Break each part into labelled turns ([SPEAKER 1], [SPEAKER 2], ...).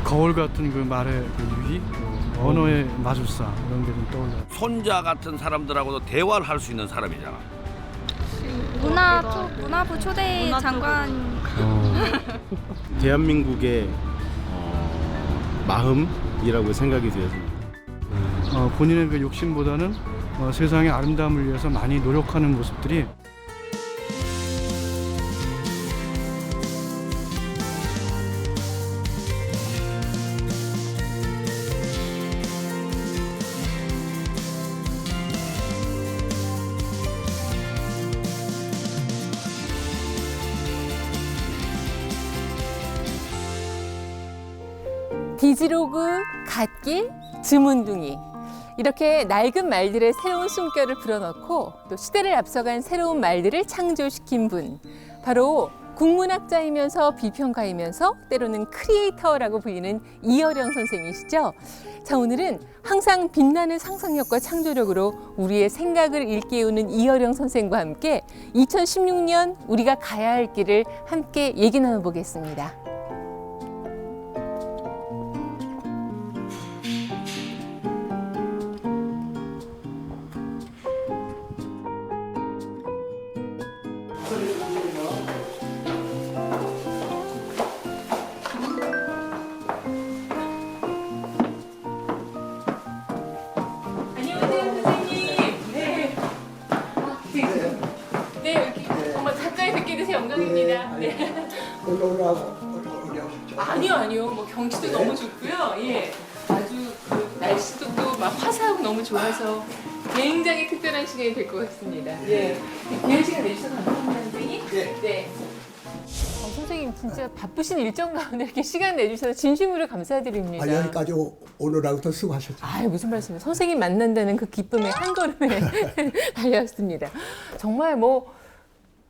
[SPEAKER 1] 거울 같은 그 말의 그 유희, 언어의 마술사 이런 게 좀 떠올라요.
[SPEAKER 2] 손자 같은 사람들하고도 대화를 할 수 있는 사람이잖아.
[SPEAKER 3] 문화부 초대 장관.
[SPEAKER 4] 대한민국의 마음이라고 생각이 되었습니다.
[SPEAKER 1] 본인의 그 욕심보다는 세상의 아름다움을 위해서 많이 노력하는 모습들이
[SPEAKER 5] 디지로그, 갓길, 즈문둥이 이렇게 낡은 말들의 새로운 숨결을 불어넣고 또 시대를 앞서간 새로운 말들을 창조시킨 분, 바로 국문학자이면서 비평가이면서 때로는 크리에이터라고 불리는 이어령 선생이시죠. 자, 오늘은 항상 빛나는 상상력과 창조력으로 우리의 생각을 일깨우는 이어령 선생과 함께 2016년 우리가 가야 할 길을 함께 얘기 나눠보겠습니다. 안녕하세요, 선생님. 네. 네, 여기 정말 가까이 뵙게 돼서 영광입니다. 네. 아니요. 뭐 경치도 너무 좋고요. 예. 아주 그 날씨도 또 막 화사하고 너무 좋아서 굉장히 특별한 시간이 될 것 같습니다. 예. 귀한 시간 내주셔서 감사합니다, 선생님. 네. 선생님 진짜 바쁘신 일정 가운데 이렇게 시간 내주셔서 진심으로 감사드립니다.
[SPEAKER 6] 아, 여기까지 오느라고 수고하셨죠.
[SPEAKER 5] 무슨 말씀이에요. 선생님 만난다는 그 기쁨의 한 걸음에 달렸습니다. 정말 뭐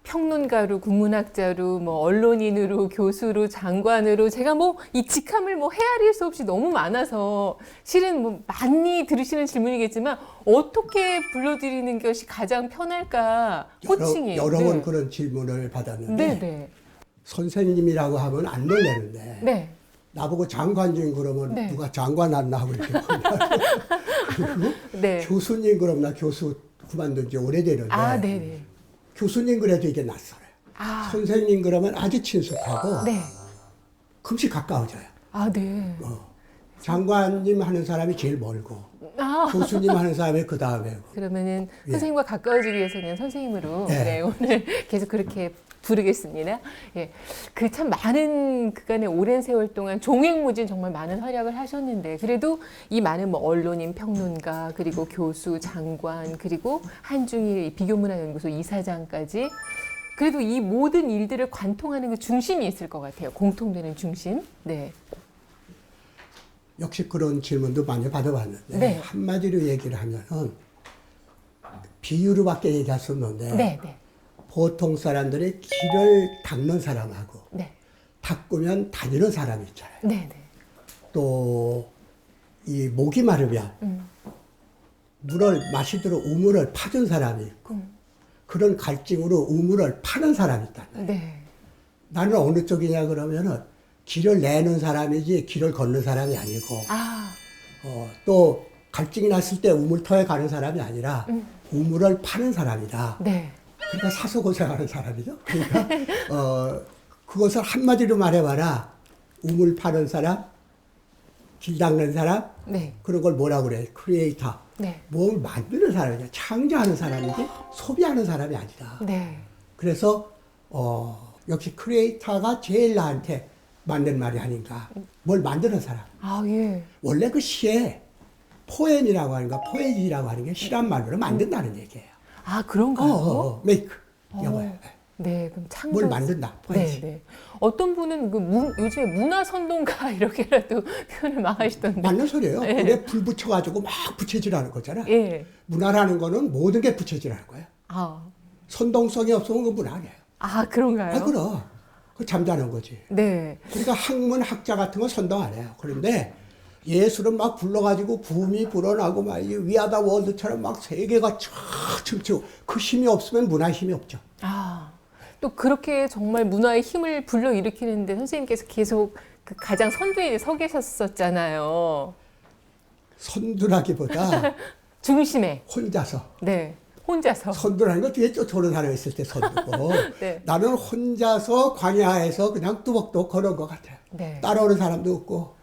[SPEAKER 5] 평론가로, 국문학자로, 뭐 언론인으로, 교수로, 장관으로 제가 뭐 이 직함을 뭐 헤아릴 수 없이 너무 많아서 실은 뭐 많이 들으시는 질문이겠지만 어떻게 불러드리는 것이 가장 편할까 호칭이
[SPEAKER 6] 여러 번 그런 질문을 받았는데
[SPEAKER 5] 네.
[SPEAKER 6] 선생님이라고 하면 안 놀래는데
[SPEAKER 5] 네.
[SPEAKER 6] 나보고 장관님 그러면
[SPEAKER 5] 네.
[SPEAKER 6] 누가 장관 안 나고 이렇게 그리고
[SPEAKER 5] 네.
[SPEAKER 6] 교수님 그럼 나 교수 그만둔 지 오래되는데
[SPEAKER 5] 네네.
[SPEAKER 6] 교수님 그래도 이게 낯설어요. 선생님 그러면 아주 친숙하고
[SPEAKER 5] 네.
[SPEAKER 6] 금시 가까워져요.
[SPEAKER 5] 네.
[SPEAKER 6] 장관님 하는 사람이 제일 멀고 교수님 하는 사람이 그 다음에
[SPEAKER 5] 그러면은 선생님과 가까워지기 위해서는 선생님으로 네, 오늘 계속 그렇게 부르겠습니다. 예, 그 참 많은 그간의 오랜 세월 동안 종횡무진 정말 많은 활약을 하셨는데 그래도 이 많은 뭐 언론인, 평론가, 그리고 교수, 장관, 그리고 한중일 비교문화연구소 이사장까지 그래도 이 모든 일들을 관통하는 그 중심이 있을 것 같아요. 공통되는 중심. 네.
[SPEAKER 6] 역시 그런 질문도 많이 받아봤는데
[SPEAKER 5] 네.
[SPEAKER 6] 한마디로 얘기를 하면은 비유로밖에 얘기할 수 없는데
[SPEAKER 5] 네.
[SPEAKER 6] 보통 사람들이 길을 닦는 사람하고
[SPEAKER 5] 네.
[SPEAKER 6] 닦으면 다니는 사람이 있잖아요.
[SPEAKER 5] 네.
[SPEAKER 6] 또 이 목이 마르면 물을 마시도록 우물을 파준 사람이 있고 그런 갈증으로 우물을 파는 사람이 있다.
[SPEAKER 5] 네.
[SPEAKER 6] 나는 어느 쪽이냐 그러면은 길을 내는 사람이지 길을 걷는 사람이 아니고 또 갈증이 났을 때 우물터에 가는 사람이 아니라 우물을 파는 사람이다.
[SPEAKER 5] 네.
[SPEAKER 6] 그러니까 사소고생하는 사람이죠. 그러니까 그것을 한마디로 말해봐라. 우물 파는 사람, 길 닦는 사람,
[SPEAKER 5] 네.
[SPEAKER 6] 그런 걸 뭐라 그래? 크리에이터.
[SPEAKER 5] 네.
[SPEAKER 6] 뭘 만드는 사람이야. 창조하는 사람이지 소비하는 사람이 아니다.
[SPEAKER 5] 네.
[SPEAKER 6] 그래서 역시 크리에이터가 제일 나한테 맞는 말이 아닌가. 뭘 만드는 사람.
[SPEAKER 5] 예.
[SPEAKER 6] 원래 그 시에 포엠이라고 하는 거, 포에지라고 하는 게 시란 말로 만든다는 얘기예요.
[SPEAKER 5] 그런가요?
[SPEAKER 6] 메이크. 영어에.
[SPEAKER 5] 네, 그럼 창조.
[SPEAKER 6] 뭘 만든다. 포에지.
[SPEAKER 5] 네. 어떤 분은 요즘에 문화선동가 이렇게라도 표현을 막 하시던데.
[SPEAKER 6] 맞는 소리예요.
[SPEAKER 5] 네.
[SPEAKER 6] 물에 불 붙여가지고 막 부채질하는 거잖아.
[SPEAKER 5] 예.
[SPEAKER 6] 문화라는 거는 모든 게 부채질하는 거야. 선동성이 없으면 그 문화 아니에요.
[SPEAKER 5] 그런가요?
[SPEAKER 6] 그럼. 그 잠자는 거지.
[SPEAKER 5] 네.
[SPEAKER 6] 그러니까 학문, 학자 같은 건 선동 안 해요. 그런데 예술은 막 불러가지고 붐이 불어나고 막 위아더 월드처럼 막 세계가 쫙 춤추고 그 힘이 없으면 문화의 힘이 없죠.
[SPEAKER 5] 또 그렇게 정말 문화의 힘을 불러일으키는데 선생님께서 계속 그 가장 선두에 서 계셨었잖아요.
[SPEAKER 6] 선두라기보다
[SPEAKER 5] 중심에.
[SPEAKER 6] 혼자서.
[SPEAKER 5] 네. 혼자서.
[SPEAKER 6] 선두라는 거 뒤에 쫓아오는 사람이 있을 때 선두고
[SPEAKER 5] 네.
[SPEAKER 6] 나는 혼자서 광야에서 그냥 뚜벅뚜벅 걸어온 것 같아요.
[SPEAKER 5] 네.
[SPEAKER 6] 따라오는 사람도 없고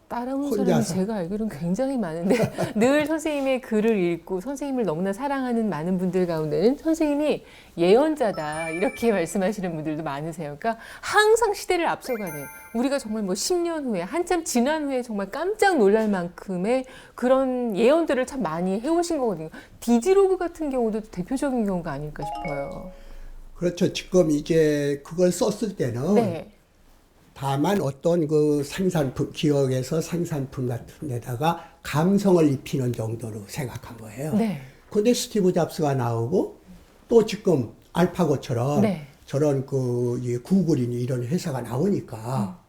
[SPEAKER 5] 따라오는 사람이
[SPEAKER 6] 혼자서.
[SPEAKER 5] 제가 알기로는 굉장히 많은데 늘 선생님의 글을 읽고 선생님을 너무나 사랑하는 많은 분들 가운데는 선생님이 예언자다 이렇게 말씀하시는 분들도 많으세요. 그러니까 항상 시대를 앞서가는 우리가 정말 뭐 10년 후에 한참 지난 후에 정말 깜짝 놀랄 만큼의 그런 예언들을 참 많이 해오신 거거든요. 디지로그 같은 경우도 대표적인 경우가 아닐까 싶어요.
[SPEAKER 6] 그렇죠. 지금 이제 그걸 썼을 때는
[SPEAKER 5] 네.
[SPEAKER 6] 다만 어떤 그 생산품, 기업에서 생산품 같은 데다가 감성을 입히는 정도로 생각한 거예요.
[SPEAKER 5] 네.
[SPEAKER 6] 근데 스티브 잡스가 나오고 또 지금 알파고처럼
[SPEAKER 5] 네.
[SPEAKER 6] 저런 그 이 구글이니 이런 회사가 나오니까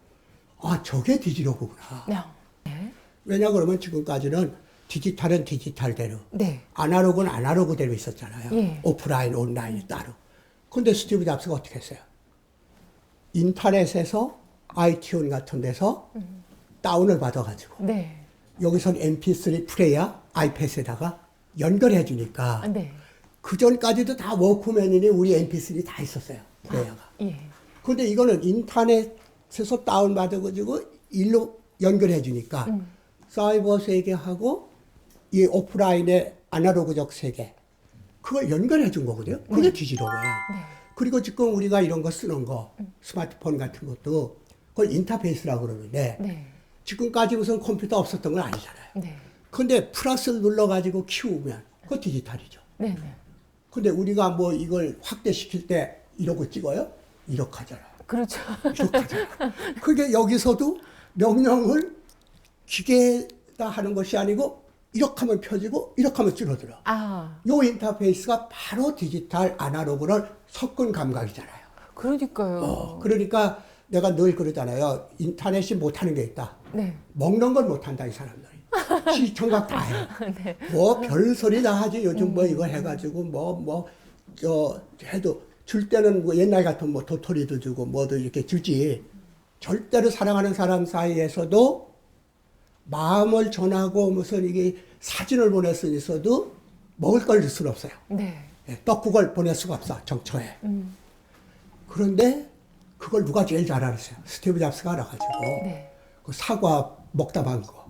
[SPEAKER 6] 아, 저게 디지로그구나.
[SPEAKER 5] 네.
[SPEAKER 6] 왜냐 그러면 지금까지는 디지털은 디지털대로,
[SPEAKER 5] 네.
[SPEAKER 6] 아날로그는 아날로그대로 있었잖아요.
[SPEAKER 5] 예.
[SPEAKER 6] 오프라인, 온라인이 따로. 근데 스티브 잡스가 어떻게 했어요? 인터넷에서 아이튠 같은 데서 다운을 받아가지고
[SPEAKER 5] 네.
[SPEAKER 6] 여기선 MP3 플레이어 아이패드에다가 연결해 주니까
[SPEAKER 5] 아, 네.
[SPEAKER 6] 그 전까지도 다 워크맨이니 우리 MP3 다 있었어요. 플레이어가.
[SPEAKER 5] 예.
[SPEAKER 6] 근데 이거는 인터넷에서 다운 받아가지고 일로 연결해 주니까 사이버 세계하고 이 오프라인의 아날로그적 세계 그걸 연결해 준 거거든요. 그게 디지로그예요. 그리고 지금 우리가 이런 거 쓰는 거 스마트폰 같은 것도 그걸 인터페이스라고 그러는데
[SPEAKER 5] 네.
[SPEAKER 6] 지금까지 무슨 컴퓨터 없었던 건 아니잖아요.
[SPEAKER 5] 네.
[SPEAKER 6] 근데 플러스를 눌러가지고 키우면 그거 디지털이죠.
[SPEAKER 5] 네. 네.
[SPEAKER 6] 근데 우리가 뭐 이걸 확대시킬 때 이러고 찍어요? 이렇게 하잖아요.
[SPEAKER 5] 그렇죠.
[SPEAKER 6] 이렇게 하잖아요. 그게 여기서도 명령을 기계에다 하는 것이 아니고 이렇게 하면 펴지고 이렇게 하면 줄어들어.
[SPEAKER 5] 아,
[SPEAKER 6] 요 인터페이스가 바로 디지털 아날로그를 섞은 감각이잖아요.
[SPEAKER 5] 그러니까요.
[SPEAKER 6] 그러니까 내가 늘 그러잖아요. 인터넷이 못하는 게 있다.
[SPEAKER 5] 네.
[SPEAKER 6] 먹는 건 못한다 이 사람들이. 시청각 다 해.
[SPEAKER 5] 네.
[SPEAKER 6] 뭐 별소리 다 하지. 요즘 뭐 이거 해가지고 저 해도 줄 때는 뭐 옛날 같은 뭐 도토리도 주고 뭐도 이렇게 주지. 절대로 사랑하는 사람 사이에서도 마음을 전하고 무슨 이게 사진을 보낼 수 있어도 먹을 걸 줄 수는 없어요.
[SPEAKER 5] 네.
[SPEAKER 6] 예, 떡국을 보낼 수가 없어 정처에. 그런데 그걸 누가 제일 잘 알았어요? 스티브 잡스가 알아가지고
[SPEAKER 5] 네.
[SPEAKER 6] 그 사과 먹다 만 거.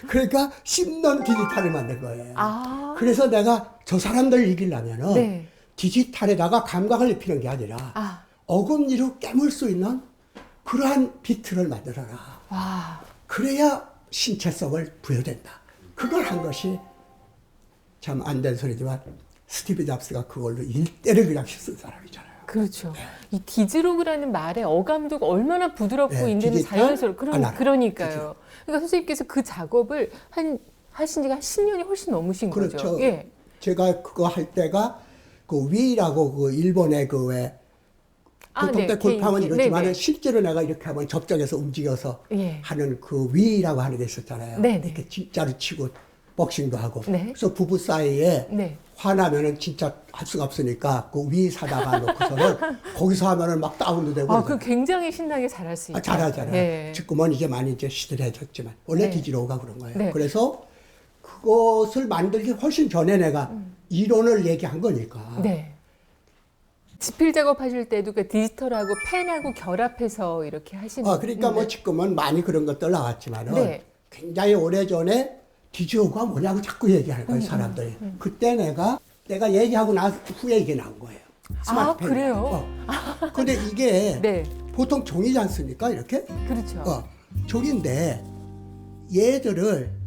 [SPEAKER 6] 그러니까 씹는 디지털을 만든 거예요.
[SPEAKER 5] 아.
[SPEAKER 6] 그래서 내가 저 사람들 이기려면은
[SPEAKER 5] 네.
[SPEAKER 6] 디지털에다가 감각을 입히는 게 아니라
[SPEAKER 5] 아.
[SPEAKER 6] 어금니로 깨물 수 있는 그러한 비트를 만들어라.
[SPEAKER 5] 와.
[SPEAKER 6] 그래야 신체성을 부여된다. 그걸 한 것이 참 안 된 소리지만 스티브 잡스가 그걸로 일대를 그냥 쓴 사람이잖아요.
[SPEAKER 5] 그렇죠. 이 디지로그라는 말의 어감도 얼마나 부드럽고
[SPEAKER 6] 네,
[SPEAKER 5] 인제는
[SPEAKER 6] 디지털
[SPEAKER 5] 자연스럽고
[SPEAKER 6] 아날로그.
[SPEAKER 5] 그러니까요. 그러니까 선생님께서 그 작업을 하신 지가 한 10년이 훨씬 넘으신
[SPEAKER 6] 그렇죠.
[SPEAKER 5] 거죠. 예.
[SPEAKER 6] 제가 그거 할 때가 그 위라고 그 일본의 그 왜 보통 때 골프하면 이러지만
[SPEAKER 5] 네네.
[SPEAKER 6] 실제로 내가 이렇게 하면 접촉해서 움직여서
[SPEAKER 5] 예.
[SPEAKER 6] 하는 그 위라고 하는 게 있었잖아요.
[SPEAKER 5] 네네.
[SPEAKER 6] 이렇게 진짜로 치고 복싱도 하고.
[SPEAKER 5] 네.
[SPEAKER 6] 그래서 부부 사이에
[SPEAKER 5] 네.
[SPEAKER 6] 화나면은 진짜 할 수가 없으니까 그 위 사다가 놓고서는 거기서 하면은 막 다운도 되고.
[SPEAKER 5] 아, 그 굉장히 신나게 잘할 수 있죠.
[SPEAKER 6] 잘하잖아요.
[SPEAKER 5] 예.
[SPEAKER 6] 지금은 이제 많이 이제 시들해졌지만 원래
[SPEAKER 5] 네.
[SPEAKER 6] 디지로가 그런 거예요.
[SPEAKER 5] 네.
[SPEAKER 6] 그래서 그것을 만들기 훨씬 전에 내가 이론을 얘기한 거니까.
[SPEAKER 5] 네. 지필 작업하실 때도 그 디지털하고 펜하고 결합해서 이렇게 하시는.
[SPEAKER 6] 그러니까 뭐 지금은 많이 그런 것들 나왔지만은
[SPEAKER 5] 네.
[SPEAKER 6] 굉장히 오래전에 디지로가 뭐냐고 자꾸 얘기하는 거예요, 사람들이. 그때 내가 얘기하고 나 후에 이게 나온 거예요. 스마트펜이.
[SPEAKER 5] 그래요?
[SPEAKER 6] 근데 이게
[SPEAKER 5] 네.
[SPEAKER 6] 보통 종이지 않습니까? 이렇게?
[SPEAKER 5] 그렇죠.
[SPEAKER 6] 종인데 얘들을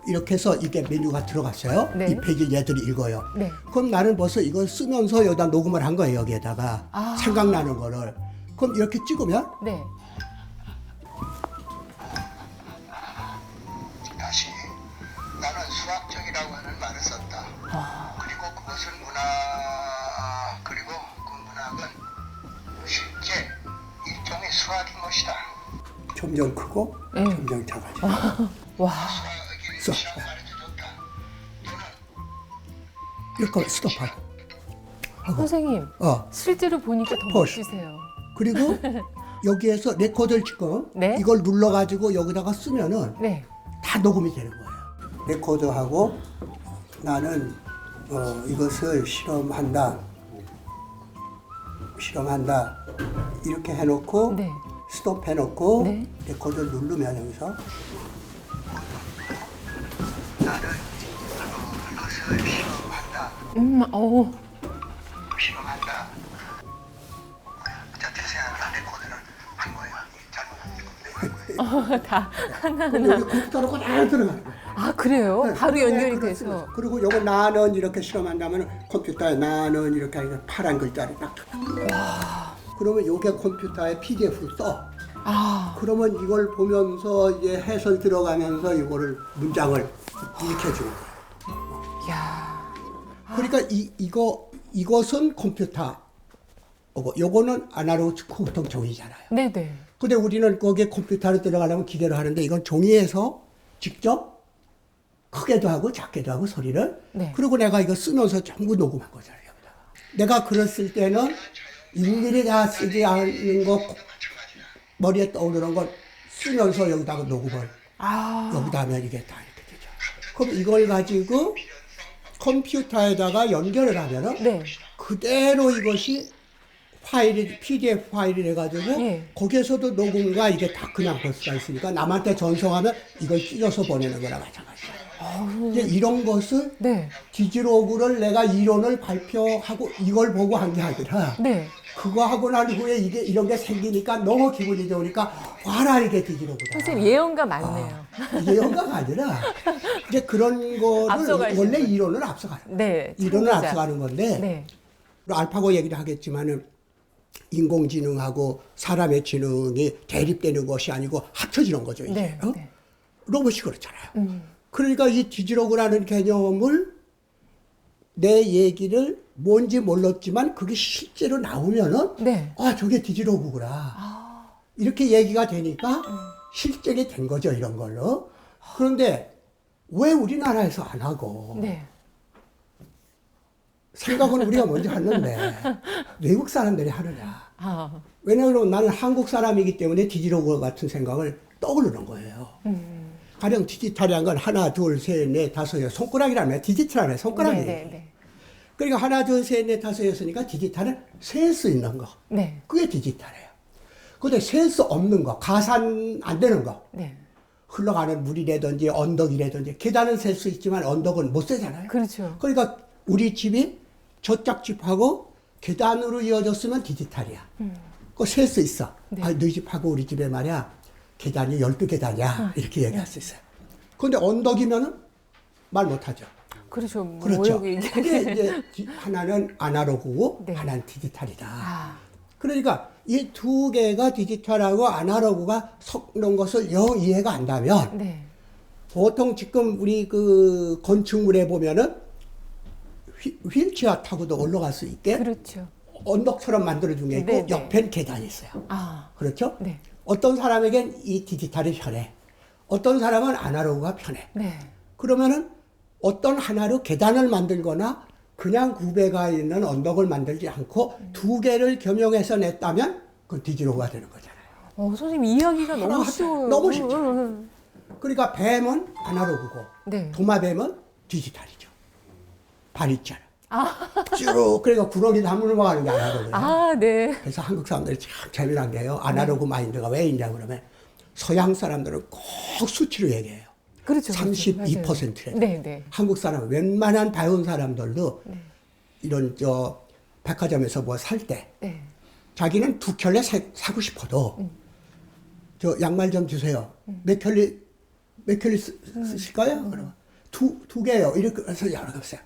[SPEAKER 6] 이렇게 해서 이게 메뉴가 들어갔어요.
[SPEAKER 5] 네.
[SPEAKER 6] 이 페이지를 얘들이 읽어요.
[SPEAKER 5] 네.
[SPEAKER 6] 그럼 나는 벌써 이걸 쓰면서 여기다 녹음을 한 거예요. 여기에다가 생각나는 거를. 그럼 이렇게 찍으면
[SPEAKER 5] 네.
[SPEAKER 6] 다시 나는 수학적이라고 하는 말을 썼다. 그리고 그것은 그리고 그 문학은 실제 일종의 수학인 것이다. 점점 크고
[SPEAKER 5] 네.
[SPEAKER 6] 점점 작아져.
[SPEAKER 5] 와.
[SPEAKER 6] 수학. 이렇게 스톱하고. 하고.
[SPEAKER 5] 선생님,
[SPEAKER 6] 어.
[SPEAKER 5] 실제로 보니까 더
[SPEAKER 6] 포즈.
[SPEAKER 5] 멋지세요.
[SPEAKER 6] 그리고 여기에서 레코더를 지금
[SPEAKER 5] 네.
[SPEAKER 6] 이걸 눌러가지고 여기다가 쓰면은
[SPEAKER 5] 네.
[SPEAKER 6] 다 녹음이 되는 거예요. 레코더하고 나는 이것을 실험한다 이렇게 해놓고
[SPEAKER 5] 네.
[SPEAKER 6] 스톱 해놓고
[SPEAKER 5] 네.
[SPEAKER 6] 레코더를 누르면 여기서 나는 이것을 실험한다. 실험한다. 자, 대세한 레코더를 한 거예요.
[SPEAKER 5] 다 하나하나.
[SPEAKER 6] 여기 컴퓨터로 그대로 들어가는 거예요.
[SPEAKER 5] 아, 그래요?
[SPEAKER 6] 네,
[SPEAKER 5] 바로
[SPEAKER 6] 네,
[SPEAKER 5] 연결이
[SPEAKER 6] 그렇죠.
[SPEAKER 5] 돼서.
[SPEAKER 6] 그리고 요거 나는 이렇게 실험한다면 컴퓨터에 나는 이렇게 하니까 파란 글자를 딱. 그러면 요게 컴퓨터에 PDF로 떠.
[SPEAKER 5] 아,
[SPEAKER 6] 그러면 이걸 보면서 이제 해설 들어가면서 이거를 문장을 일으켜 주는 거예요.
[SPEAKER 5] 야.
[SPEAKER 6] 그러니까 이것은 컴퓨터. 요거는 아날로그 보통 종이잖아요.
[SPEAKER 5] 네네.
[SPEAKER 6] 근데 우리는 거기에 컴퓨터로 들어가려면 기계로 하는데 이건 종이에서 직접 크게도 하고 작게도 하고 소리를.
[SPEAKER 5] 네.
[SPEAKER 6] 그리고 내가 이거 쓰면서 전부 녹음한 거잖아요. 여기다가. 내가 글을 쓸 때는 일일이 다 쓰지 않는 거 머리에 떠오르는 걸 쓰면서 여기다가 녹음을 여기다 하면 이게 다 이렇게 되죠. 그럼 이걸 가지고 컴퓨터에다가 연결을 하면은
[SPEAKER 5] 네.
[SPEAKER 6] 그대로 이것이 파일이 PDF 파일이 돼가지고
[SPEAKER 5] 예.
[SPEAKER 6] 거기에서도 녹음과 이게 다 그냥 볼 수가 있으니까 남한테 전송하면 이걸 찢어서 보내는 거나 마찬가지예요. 이제 이런 것을
[SPEAKER 5] 네.
[SPEAKER 6] 디지로그를 내가 이론을 발표하고 이걸 보고 한 게 아니라
[SPEAKER 5] 네.
[SPEAKER 6] 그거 하고 난 후에 이게 이런 게 생기니까 너무 기분이 좋으니까 와라 이게 디지로그다.
[SPEAKER 5] 선생님, 예언가 많네요.
[SPEAKER 6] 이게 영가가 아니라 이제 그런 거를
[SPEAKER 5] 앞서가시는
[SPEAKER 6] 원래
[SPEAKER 5] 거죠.
[SPEAKER 6] 이론을 앞서가는 거예요.
[SPEAKER 5] 네.
[SPEAKER 6] 이론을
[SPEAKER 5] 참고자.
[SPEAKER 6] 앞서가는 건데
[SPEAKER 5] 네.
[SPEAKER 6] 알파고 얘기를 하겠지만은 인공지능하고 사람의 지능이 대립되는 것이 아니고 합쳐지는 거죠, 이제.
[SPEAKER 5] 네.
[SPEAKER 6] 어?
[SPEAKER 5] 네.
[SPEAKER 6] 로봇이 그렇잖아요. 그러니까 이 디지로그라는 개념을 내 얘기를 뭔지 몰랐지만 그게 실제로 나오면은
[SPEAKER 5] 네.
[SPEAKER 6] 아, 저게 디지로그구나. 이렇게 얘기가 되니까 실적이 된 거죠, 이런 걸로. 그런데 왜 우리나라에서 안 하고
[SPEAKER 5] 네.
[SPEAKER 6] 생각은 우리가 먼저 하는데 외국 사람들이 하느냐.
[SPEAKER 5] 아.
[SPEAKER 6] 왜냐하면 나는 한국 사람이기 때문에 디지로그 같은 생각을 떠오르는 거예요. 가령 디지털이란 건 하나, 둘, 셋, 넷, 다섯, 여섯. 손가락이라는 거야. 디지털이라는 손가락이에요.
[SPEAKER 5] 네, 네, 네.
[SPEAKER 6] 그러니까 하나, 둘, 셋, 넷, 다섯, 여섯이니까 디지털은 셀 수 있는 거.
[SPEAKER 5] 네.
[SPEAKER 6] 그게 디지털이에요. 근데 셀 수 없는 거, 가산 안 되는 거.
[SPEAKER 5] 네.
[SPEAKER 6] 흘러가는 물이라든지 언덕이라든지 계단은 셀 수 있지만 언덕은 못 세잖아요.
[SPEAKER 5] 그렇죠.
[SPEAKER 6] 그러니까 우리 집이 저짝 집하고 계단으로 이어졌으면 디지털이야. 그거 셀 수 있어.
[SPEAKER 5] 네.
[SPEAKER 6] 아, 너희 집하고 우리 집에 말이야. 계단이 12계단이야. 이렇게 얘기할 수 있어요. 근데 언덕이면은 말 못하죠.
[SPEAKER 5] 그렇죠. 뭐
[SPEAKER 6] 그렇죠.
[SPEAKER 5] 여기 이게.
[SPEAKER 6] 그게 이제 하나는 아날로그고
[SPEAKER 5] 네.
[SPEAKER 6] 하나는 디지털이다.
[SPEAKER 5] 아.
[SPEAKER 6] 그러니까 이 두 개가 디지털하고 아날로그가 섞는 것을 영 이해가 안다면
[SPEAKER 5] 네.
[SPEAKER 6] 보통 지금 우리 그 건축물에 보면은 휠체어 타고도 올라갈 수 있게
[SPEAKER 5] 그렇죠.
[SPEAKER 6] 언덕처럼 만들어준 게 있고
[SPEAKER 5] 네, 네.
[SPEAKER 6] 옆엔 계단이 있어요.
[SPEAKER 5] 아.
[SPEAKER 6] 그렇죠?
[SPEAKER 5] 네.
[SPEAKER 6] 어떤 사람에겐 이 디지털이 편해. 어떤 사람은 아날로그가 편해.
[SPEAKER 5] 네.
[SPEAKER 6] 그러면은 어떤 하나로 계단을 만들거나 그냥 구배가 있는 언덕을 만들지 않고 두 개를 겸용해서 냈다면 그건 디지로그가 되는 거잖아요.
[SPEAKER 5] 선생님 이야기가 너무
[SPEAKER 6] 하나
[SPEAKER 5] 쉬워요.
[SPEAKER 6] 너무 쉽죠. 그러니까 뱀은 아날로그고
[SPEAKER 5] 네.
[SPEAKER 6] 도마뱀은 디지털이죠. 발 있잖아. 쭉 그러니까 구렁이 담을 넘어가는 게 아날로그예요.
[SPEAKER 5] 아, 네.
[SPEAKER 6] 그래서 한국 사람들이 참 재미난 게요. 아날로그 마인드가 왜 있냐 그러면 서양 사람들은 꼭 수치로 얘기해요.
[SPEAKER 5] 그렇죠.
[SPEAKER 6] 32%래.
[SPEAKER 5] 네, 네.
[SPEAKER 6] 한국 사람 웬만한 배운 사람들도 이런 저 백화점에서 뭐 살 때
[SPEAKER 5] 네.
[SPEAKER 6] 자기는 두 켤레 사고 싶어도 저 양말 좀 주세요. 몇 켤레 쓰실까요? 그러면 두 개요. 이렇게 해서 여러 개 써요.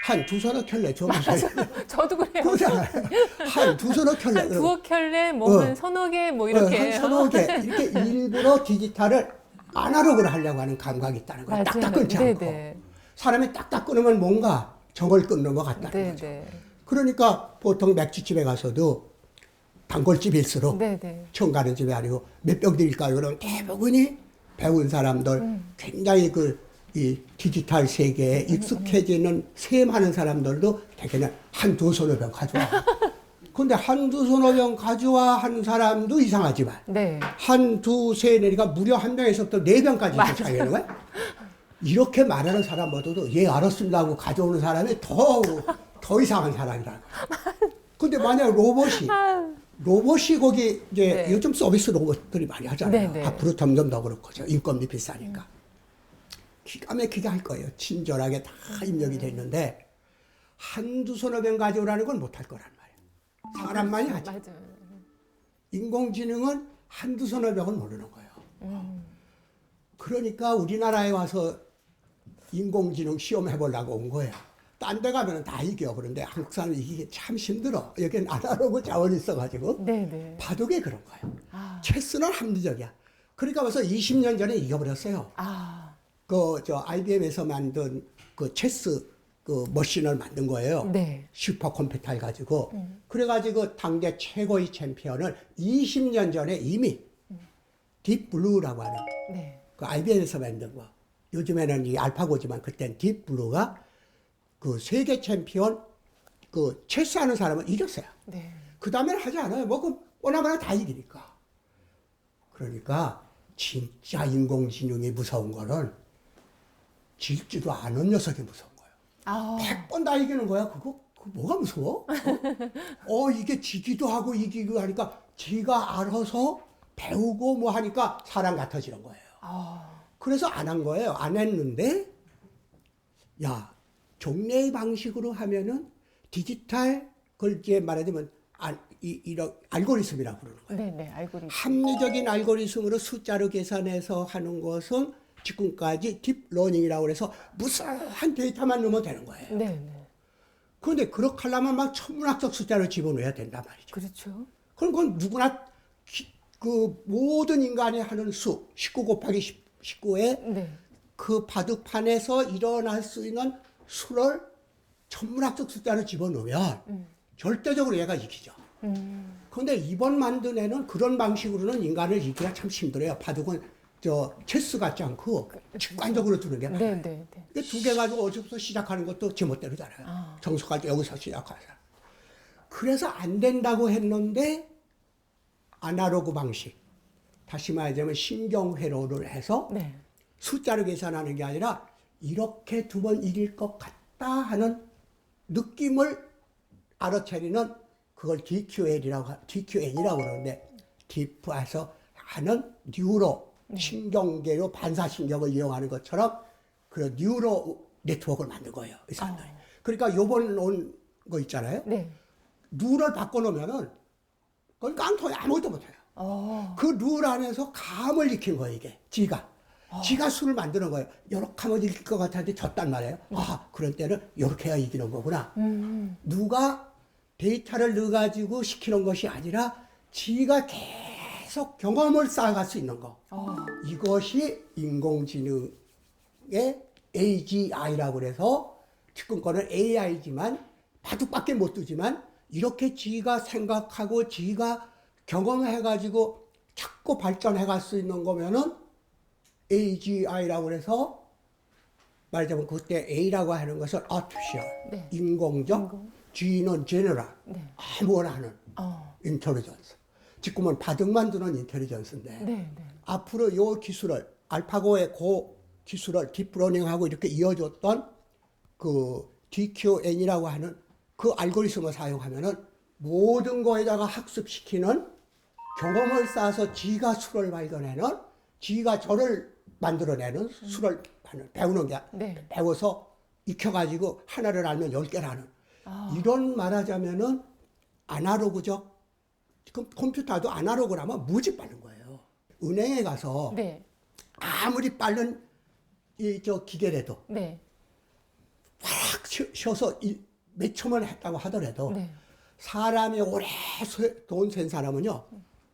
[SPEAKER 6] 한 두 서너 켤레 줘보세요.
[SPEAKER 5] 저도 그래요.
[SPEAKER 6] 그러잖아요. 한 두 서너 켤레.
[SPEAKER 5] 한 두어 켤레, 뭐 한 서너 개, 뭐 이렇게.
[SPEAKER 6] 한 서너 개. 이렇게 일부러 디지털을 아날로그로 하려고 하는 감각이 있다는 거예요.
[SPEAKER 5] 맞아요.
[SPEAKER 6] 딱딱 끊지 않고.
[SPEAKER 5] 네네.
[SPEAKER 6] 사람이 딱딱 끊으면 뭔가 정을 끊는 것 같다는 거죠.
[SPEAKER 5] 네네.
[SPEAKER 6] 그러니까 보통 맥주집에 가서도 단골집일수록
[SPEAKER 5] 네네.
[SPEAKER 6] 처음 가는 집이 아니고 몇 병 드릴까요? 그러면 대부분이 배운 사람들 굉장히 그 이 디지털 세계에 익숙해지는 세임하는 사람들도 대개는 한두 서너 병 가져와. 근데 한두 서너 병 가져와 하는 사람도 이상하지만
[SPEAKER 5] 네.
[SPEAKER 6] 한두 세 내리가 무려 한 병에서부터 네 병까지 차이하는 거야. 이렇게 말하는 사람보다도 예 알았습니다 하고 가져오는 사람이 더 이상한 사람이라는 거야. 근데 만약 로봇이 거기 이제
[SPEAKER 5] 네.
[SPEAKER 6] 요즘 서비스 로봇들이 많이 하잖아요.
[SPEAKER 5] 네, 네.
[SPEAKER 6] 앞으로 점점 더 그럴 거죠. 인건비 비싸니까. 기가 막히게 할 거예요. 친절하게 다 입력이 돼 있는데 한두 서너 병 가져오라는 건 못 할 거란 말이에요. 사람만이 하지.
[SPEAKER 5] 맞아요.
[SPEAKER 6] 인공지능은 한두 서너 병은 모르는 거예요. 그러니까 우리나라에 와서 인공지능 시험 해보려고 온 거예요. 딴 데 가면 다 이겨. 그런데 한국 사람은 이기기 참 힘들어. 여기는 아날로그 자원이 있어가지고
[SPEAKER 5] 네네.
[SPEAKER 6] 바둑에 그런 거예요.
[SPEAKER 5] 아.
[SPEAKER 6] 체스는 합리적이야. 그러니까 벌써 20년 전에 이겨버렸어요.
[SPEAKER 5] 아.
[SPEAKER 6] IBM에서 만든 그 체스 그 머신을 만든 거예요.
[SPEAKER 5] 네.
[SPEAKER 6] 슈퍼컴퓨터를 가지고. 그래가지고 당대 최고의 챔피언을 20년 전에 이미 딥블루라고 하는
[SPEAKER 5] 네.
[SPEAKER 6] 그 IBM에서 만든 거. 요즘에는 이 알파고지만 그땐 딥블루가 그 세계 챔피언 그 체스하는 사람을 이겼어요.
[SPEAKER 5] 네.
[SPEAKER 6] 그 다음에는 하지 않아요. 뭐 그 뻔하거나 다 이기니까. 그러니까 진짜 인공지능이 무서운 거는 질지도 않은 녀석이 무서운 거예요.
[SPEAKER 5] 아.
[SPEAKER 6] 100번 다 이기는 거야. 그거 뭐가 무서워? 이게 지기도 하고 이기고 하니까 지가 알아서 배우고 뭐 하니까 사람 같아지는 거예요.
[SPEAKER 5] 아.
[SPEAKER 6] 그래서 안 한 거예요. 안 했는데, 야, 종래의 방식으로 하면은 디지털, 그걸 이제 말하자면, 이런 알고리즘이라고 부르는 거예요.
[SPEAKER 5] 네네. 알고리즘.
[SPEAKER 6] 합리적인 알고리즘으로 숫자로 계산해서 하는 것은 지금까지 딥러닝이라고 해서 무수한 데이터만 넣으면 되는 거예요.
[SPEAKER 5] 네네.
[SPEAKER 6] 그런데 그렇게 하려면 막 천문학적 숫자를 집어넣어야 된단 말이죠.
[SPEAKER 5] 그렇죠.
[SPEAKER 6] 그럼 그건 누구나 그 모든 인간이 하는 수, 19 곱하기 19에
[SPEAKER 5] 네.
[SPEAKER 6] 그 바둑판에서 일어날 수 있는 수를 천문학적 숫자를 집어넣으면 절대적으로 얘가 이기죠. 그런데 이번 만든 애는 그런 방식으로는 인간을 이기기가 참 힘들어요. 바둑은 체스 같지 않고 직관적으로 두는 게 많아요.
[SPEAKER 5] 네네.
[SPEAKER 6] 두 개 가지고 어디서부터 시작하는 것도 제멋대로잖아요. 정석할 때 여기서 시작하잖아요. 그래서 안 된다고 했는데 아날로그 방식, 다시 말하자면 신경회로를 해서
[SPEAKER 5] 네.
[SPEAKER 6] 숫자로 계산하는 게 아니라 이렇게 두번 이길 것 같다 하는 느낌을 알아차리는 그걸 DQN이라고 그러는데 딥에서 하는 뉴로 신경계로 반사신경을 이용하는 것처럼 그런 뉴로 네트워크를 만든 거예요. 이 사람들이. 그러니까 요번 온 거 있잖아요.
[SPEAKER 5] 네.
[SPEAKER 6] 룰을 바꿔놓으면은 그건 깡통이 아무것도 못해요. 그 룰 안에서 감을 익힌 거예요, 이게. 지가 수를 만드는 거예요. 요렇게 하면 이길 것 같았는데 졌단 말이에요. 그런 때는 요렇게 해야 이기는 거구나. 누가 데이터를 넣어가지고 시키는 것이 아니라 지가 계속 경험을 쌓아갈 수 있는 거. 이것이 인공지능의 AGI라고 그래서 지금 거는 AI지만 바둑밖에 못 두지만 이렇게 지가 생각하고 지가 경험해가지고 자꾸 발전해갈 수 있는 거면은 AGI라고 해서 말하자면 그때 A라고 하는 것은 artificial,
[SPEAKER 5] 네.
[SPEAKER 6] 인공적, G는 general, 아무거나 하는 intelligence. 지금은 바둑만 두는 인텔리전스인데
[SPEAKER 5] 네.
[SPEAKER 6] 앞으로 이 기술을 알파고의 그 기술을 딥러닝하고 이렇게 이어줬던 그 DQN이라고 하는 그 알고리즘을 사용하면은 모든 거에다가 학습시키는 경험을 쌓아서 지가 수를 발견하는 지가 저를 만들어내는 수를 배우는 게
[SPEAKER 5] 네.
[SPEAKER 6] 배워서 익혀가지고 하나를 알면 10개를 하는 이런 말하자면은 아날로그적 지금 컴퓨터도 아날로그라면 무지 빠른 거예요. 은행에 가서
[SPEAKER 5] 네.
[SPEAKER 6] 아무리 빠른 기계라도
[SPEAKER 5] 네.
[SPEAKER 6] 확 쉬어서 몇 초만 했다고 하더라도
[SPEAKER 5] 네.
[SPEAKER 6] 사람이 오래 돈 센 사람은요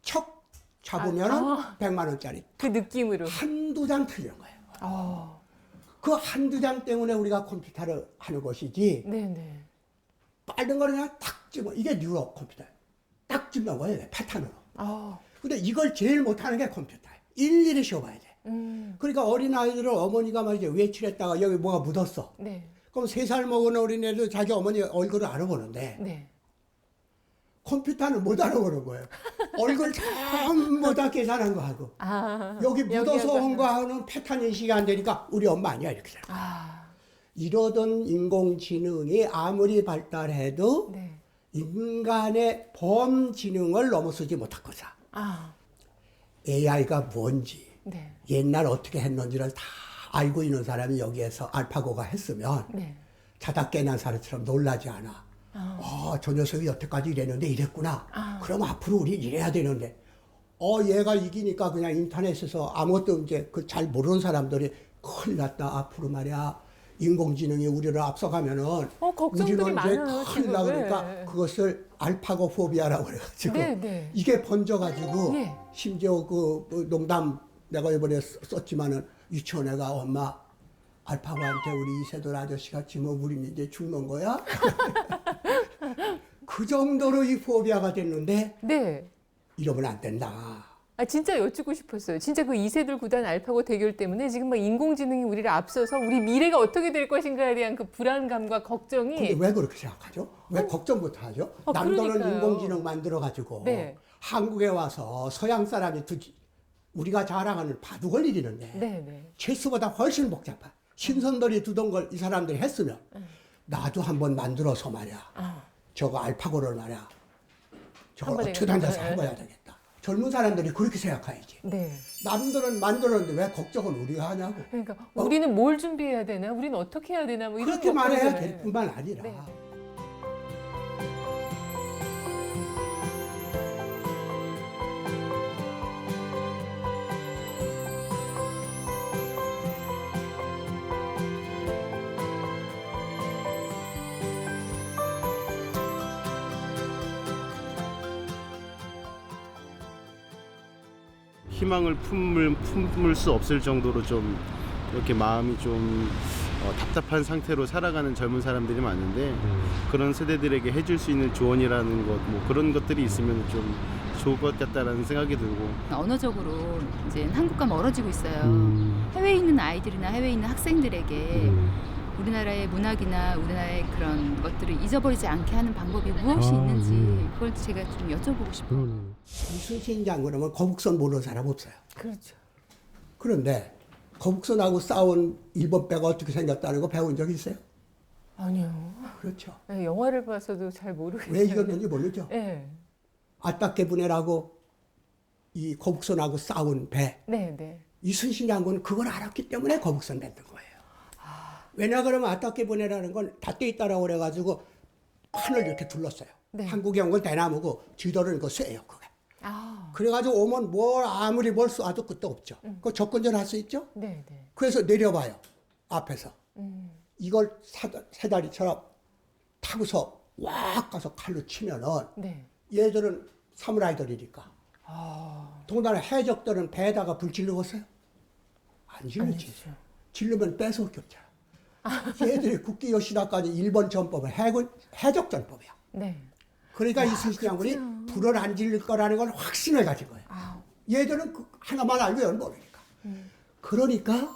[SPEAKER 6] 척 잡으면은 100만 원짜리
[SPEAKER 5] 그 느낌으로.
[SPEAKER 6] 한두 장 틀리는 거예요.
[SPEAKER 5] 아.
[SPEAKER 6] 그 한두 장 때문에 우리가 컴퓨터를 하는 것이지
[SPEAKER 5] 네네.
[SPEAKER 6] 빠른 거는 그냥 탁 집어 이게 뉴로 컴퓨터예요. 딱 집는 거예요 패턴으로.
[SPEAKER 5] 아.
[SPEAKER 6] 근데 이걸 제일 못하는 게 컴퓨터예요. 일일이 쉬어봐야 돼. 그러니까 어린아이들을 어머니가 말이죠. 외출했다가 여기 뭐가 묻었어.
[SPEAKER 5] 네.
[SPEAKER 6] 그럼 3살 먹은 어린애도 자기 어머니 얼굴을 알아보는데
[SPEAKER 5] 네.
[SPEAKER 6] 컴퓨터는 못 알아보는 거예요. 얼굴 전부 다 계산한 거 하고.
[SPEAKER 5] 아,
[SPEAKER 6] 여기 묻어서
[SPEAKER 5] 여기가-
[SPEAKER 6] 온 거 하고는 패턴 인식이 안 되니까 우리 엄마 아니야 이렇게 생각.
[SPEAKER 5] 아,
[SPEAKER 6] 이러던 인공지능이 아무리 발달해도
[SPEAKER 5] 네.
[SPEAKER 6] 인간의 범지능을 넘어서지 못할 거다.
[SPEAKER 5] 아,
[SPEAKER 6] AI가 뭔지
[SPEAKER 5] 네.
[SPEAKER 6] 옛날 어떻게 했는지를 다 알고 있는 사람이 여기에서 알파고가 했으면
[SPEAKER 5] 네.
[SPEAKER 6] 자다 깨난 사람처럼 놀라지 않아. 저 녀석이 여태까지 이랬는데 이랬구나. 그럼 앞으로 우리 이래야 되는데. 얘가 이기니까 그냥 인터넷에서 아무것도 이제 그 잘 모르는 사람들이 큰일 났다. 앞으로 말이야. 인공지능이 우리를 앞서가면은
[SPEAKER 5] 걱정들이
[SPEAKER 6] 우리는 이제
[SPEAKER 5] 많아요,
[SPEAKER 6] 큰일 나
[SPEAKER 5] 지금.
[SPEAKER 6] 그러니까
[SPEAKER 5] 네.
[SPEAKER 6] 그것을 알파고 포비아라고 그래가지고
[SPEAKER 5] 네, 네.
[SPEAKER 6] 이게 번져가지고
[SPEAKER 5] 예.
[SPEAKER 6] 심지어 그 농담 내가 이번에 썼지만은 유치원 애가 엄마 알파고한테 우리 이세돌 아저씨가 지면 우리는 이제 죽는 거야? 그 정도로 이 포비아가 됐는데
[SPEAKER 5] 네.
[SPEAKER 6] 이러면 안 된다.
[SPEAKER 5] 아, 진짜 여쭙고 싶었어요. 진짜 그 이세돌 구단 알파고 대결 때문에 지금 막 인공지능이 우리를 앞서서 우리 미래가 어떻게 될 것인가에 대한 그 불안감과 걱정이.
[SPEAKER 6] 근데 왜 그렇게 생각하죠? 왜 걱정부터 하죠? 남들은
[SPEAKER 5] 그러니까요.
[SPEAKER 6] 인공지능 만들어가지고
[SPEAKER 5] 네.
[SPEAKER 6] 한국에 와서 서양 사람이 우리가 자랑하는 바둑을 이기는데
[SPEAKER 5] 네, 네.
[SPEAKER 6] 체스보다 훨씬 복잡한 신선들이 두던 걸 이 사람들이 했으면 나도 한번 만들어서 말이야. 저거 알파고를 말이야. 저걸
[SPEAKER 5] 한번
[SPEAKER 6] 어떻게
[SPEAKER 5] 해가지고.
[SPEAKER 6] 앉아서 해봐야 되겠다. 젊은 사람들이 그렇게 생각해야지.
[SPEAKER 5] 네.
[SPEAKER 6] 남들은 만들었는데 왜 걱정은 우리가 하냐고.
[SPEAKER 5] 그러니까 우리는 뭘 준비해야 되나? 우리는 어떻게 해야 되나? 뭐 이런
[SPEAKER 6] 그렇게 말해야
[SPEAKER 5] 걱정을.
[SPEAKER 6] 될 뿐만 아니라
[SPEAKER 5] 네.
[SPEAKER 4] 희망을 품을 수 없을 정도로 좀 이렇게 마음이 좀 답답한 상태로 살아가는 젊은 사람들이 많은데 그런 세대들에게 해줄 수 있는 조언이라는 것, 뭐 그런 것들이 있으면 좀 좋을 것 같다라는 생각이 들고.
[SPEAKER 7] 언어적으로 이제 한국과 멀어지고 있어요. 해외에 있는 아이들이나 해외에 있는 학생들에게 우리나라의 문학이나 우리나라의 그런 것들을 잊어버리지 않게 하는 방법이 무엇이 있는지 그걸 제가 좀 여쭤보고 싶어요.
[SPEAKER 6] 이순신 장군은 거북선 모르는 사람 없어요.
[SPEAKER 5] 그렇죠.
[SPEAKER 6] 그런데 거북선하고 싸운 일본배가 어떻게 생겼다는 거 배운 적 있어요?
[SPEAKER 5] 아니요.
[SPEAKER 6] 그렇죠.
[SPEAKER 5] 네, 영화를 봐서도 잘 모르겠어요.
[SPEAKER 6] 왜 이겼는지 모르죠.
[SPEAKER 5] 네.
[SPEAKER 6] 아따케 분해라고 이 거북선하고 싸운 배.
[SPEAKER 5] 네, 네.
[SPEAKER 6] 이순신 장군은 그걸 알았기 때문에 거북선 만든 거예요. 왜냐 그러면 아따케 분해라는 건 닷대 있다라고 그래가지고 판을 이렇게 둘렀어요.
[SPEAKER 5] 네.
[SPEAKER 6] 한국에 온 건 대나무고 뒤돌은 거 쇠예요, 그게.
[SPEAKER 5] 아,
[SPEAKER 6] 그래가지고 오면 아무리 뭘 쏴도 끝도 없죠. 그 접근전 할 수 있죠?
[SPEAKER 5] 네, 네.
[SPEAKER 6] 그래서 내려봐요. 앞에서. 이걸 새다리처럼 타고서 왁 가서 칼로 치면은
[SPEAKER 5] 네.
[SPEAKER 6] 얘들은 사무라이들이니까. 동남아 해적들은 배에다가 불 질르겠어요? 안 질르지. 질르면 뺏어올 게 없잖아. 얘들이 국기 요시다까지 일본 전법은 해적전법이야.
[SPEAKER 5] 네.
[SPEAKER 6] 그러니까 이순신 장군이 불을 안 질릴 거라는 걸 확신을 가진 거예요. 얘들은 그 하나만 알고 얘는 모르니까. 그러니까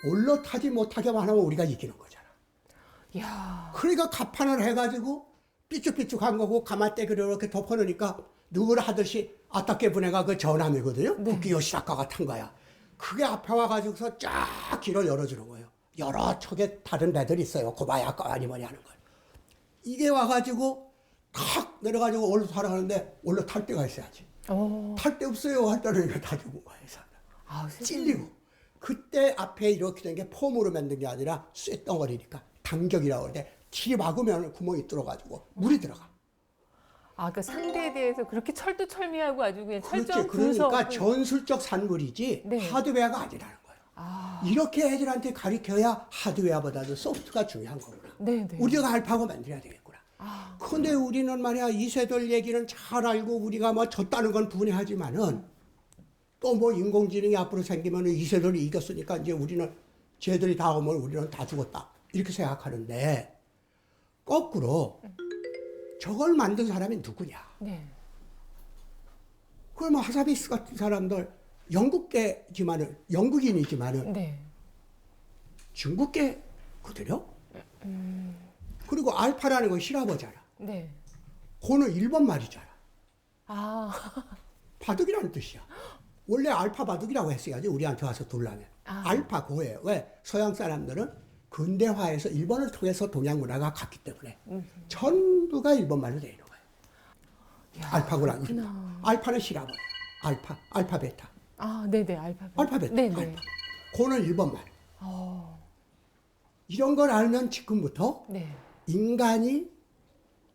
[SPEAKER 6] 올라타지 못하게만 하면 우리가 이기는 거잖아.
[SPEAKER 5] 야,
[SPEAKER 6] 그러니까 갑판을 해가지고 삐쭉삐쭉한 거고 가마떼기를 이렇게 덮어놓으니까 누구를 하듯이 아따케 분해가 그 전함이거든요. 국기 요시다카가 탄 거야. 그게 앞에 와가지고서 쫙 길을 열어주는 거예요. 여러 척의 다른 배들이 있어요. 고바야카 아니 뭐니 하는 걸. 이게 와가지고 탁 내려가지고 올라타라 하는데 올라탈 데가 있어야지. 탈 데 없어요. 할 때는 이거 다 죽은 거예요. 사람들. 찔리고. 그때 앞에 이렇게 된 게 폼으로 만든 게 아니라 쇳덩어리니까 당격이라고 하는데 길이 막으면 구멍이 뚫어가지고 물이 들어가.
[SPEAKER 5] 아, 그 상대에 대해서 그렇게 철두철미하고 아주 그냥
[SPEAKER 6] 그렇지.
[SPEAKER 5] 철저한
[SPEAKER 6] 그러니까
[SPEAKER 5] 분석.
[SPEAKER 6] 전술적 산물이지
[SPEAKER 5] 네.
[SPEAKER 6] 하드웨어가 아니라는 거예요. 이렇게 애들한테 가르쳐야 하드웨어보다도 소프트가 중요한 거구나.
[SPEAKER 5] 네, 네.
[SPEAKER 6] 우리가 알파고 만들어야 되겠구나. 근데 우리는 말이야 이세돌 얘기는 잘 알고 우리가 뭐 졌다는 건 분해하지만은 또 뭐 인공지능이 앞으로 생기면 이세돌이 이겼으니까 이제 우리는 쟤들이 다 오면 우리는 다 죽었다. 이렇게 생각하는데 거꾸로 저걸 만든 사람이 누구냐.
[SPEAKER 5] 네.
[SPEAKER 6] 그걸 뭐 하사비스 같은 사람들 영국인이지만은
[SPEAKER 5] 네.
[SPEAKER 6] 중국계거든요. 그리고 알파라는 건 실화버잖아.
[SPEAKER 5] 네.
[SPEAKER 6] 고는 일본 말이잖아.
[SPEAKER 5] 아.
[SPEAKER 6] 바둑이라는 뜻이야. 원래 알파 바둑이라고 했어야지 우리한테 와서 둘라면. 알파 고예요. 왜? 서양 사람들은 근대화에서 일본을 통해서 동양 문화가 갔기 때문에 전부가 일본 말로 되어 있는 거예요. 알파고라는 이름. 알파는 실화버예요. 알파 베타.
[SPEAKER 5] 아, 네네. 알파벳.
[SPEAKER 6] 알파벳.
[SPEAKER 5] 네네.
[SPEAKER 6] 알파. 고는 일본 말.
[SPEAKER 5] 어.
[SPEAKER 6] 이런 걸 알면 지금부터
[SPEAKER 5] 네.
[SPEAKER 6] 인간이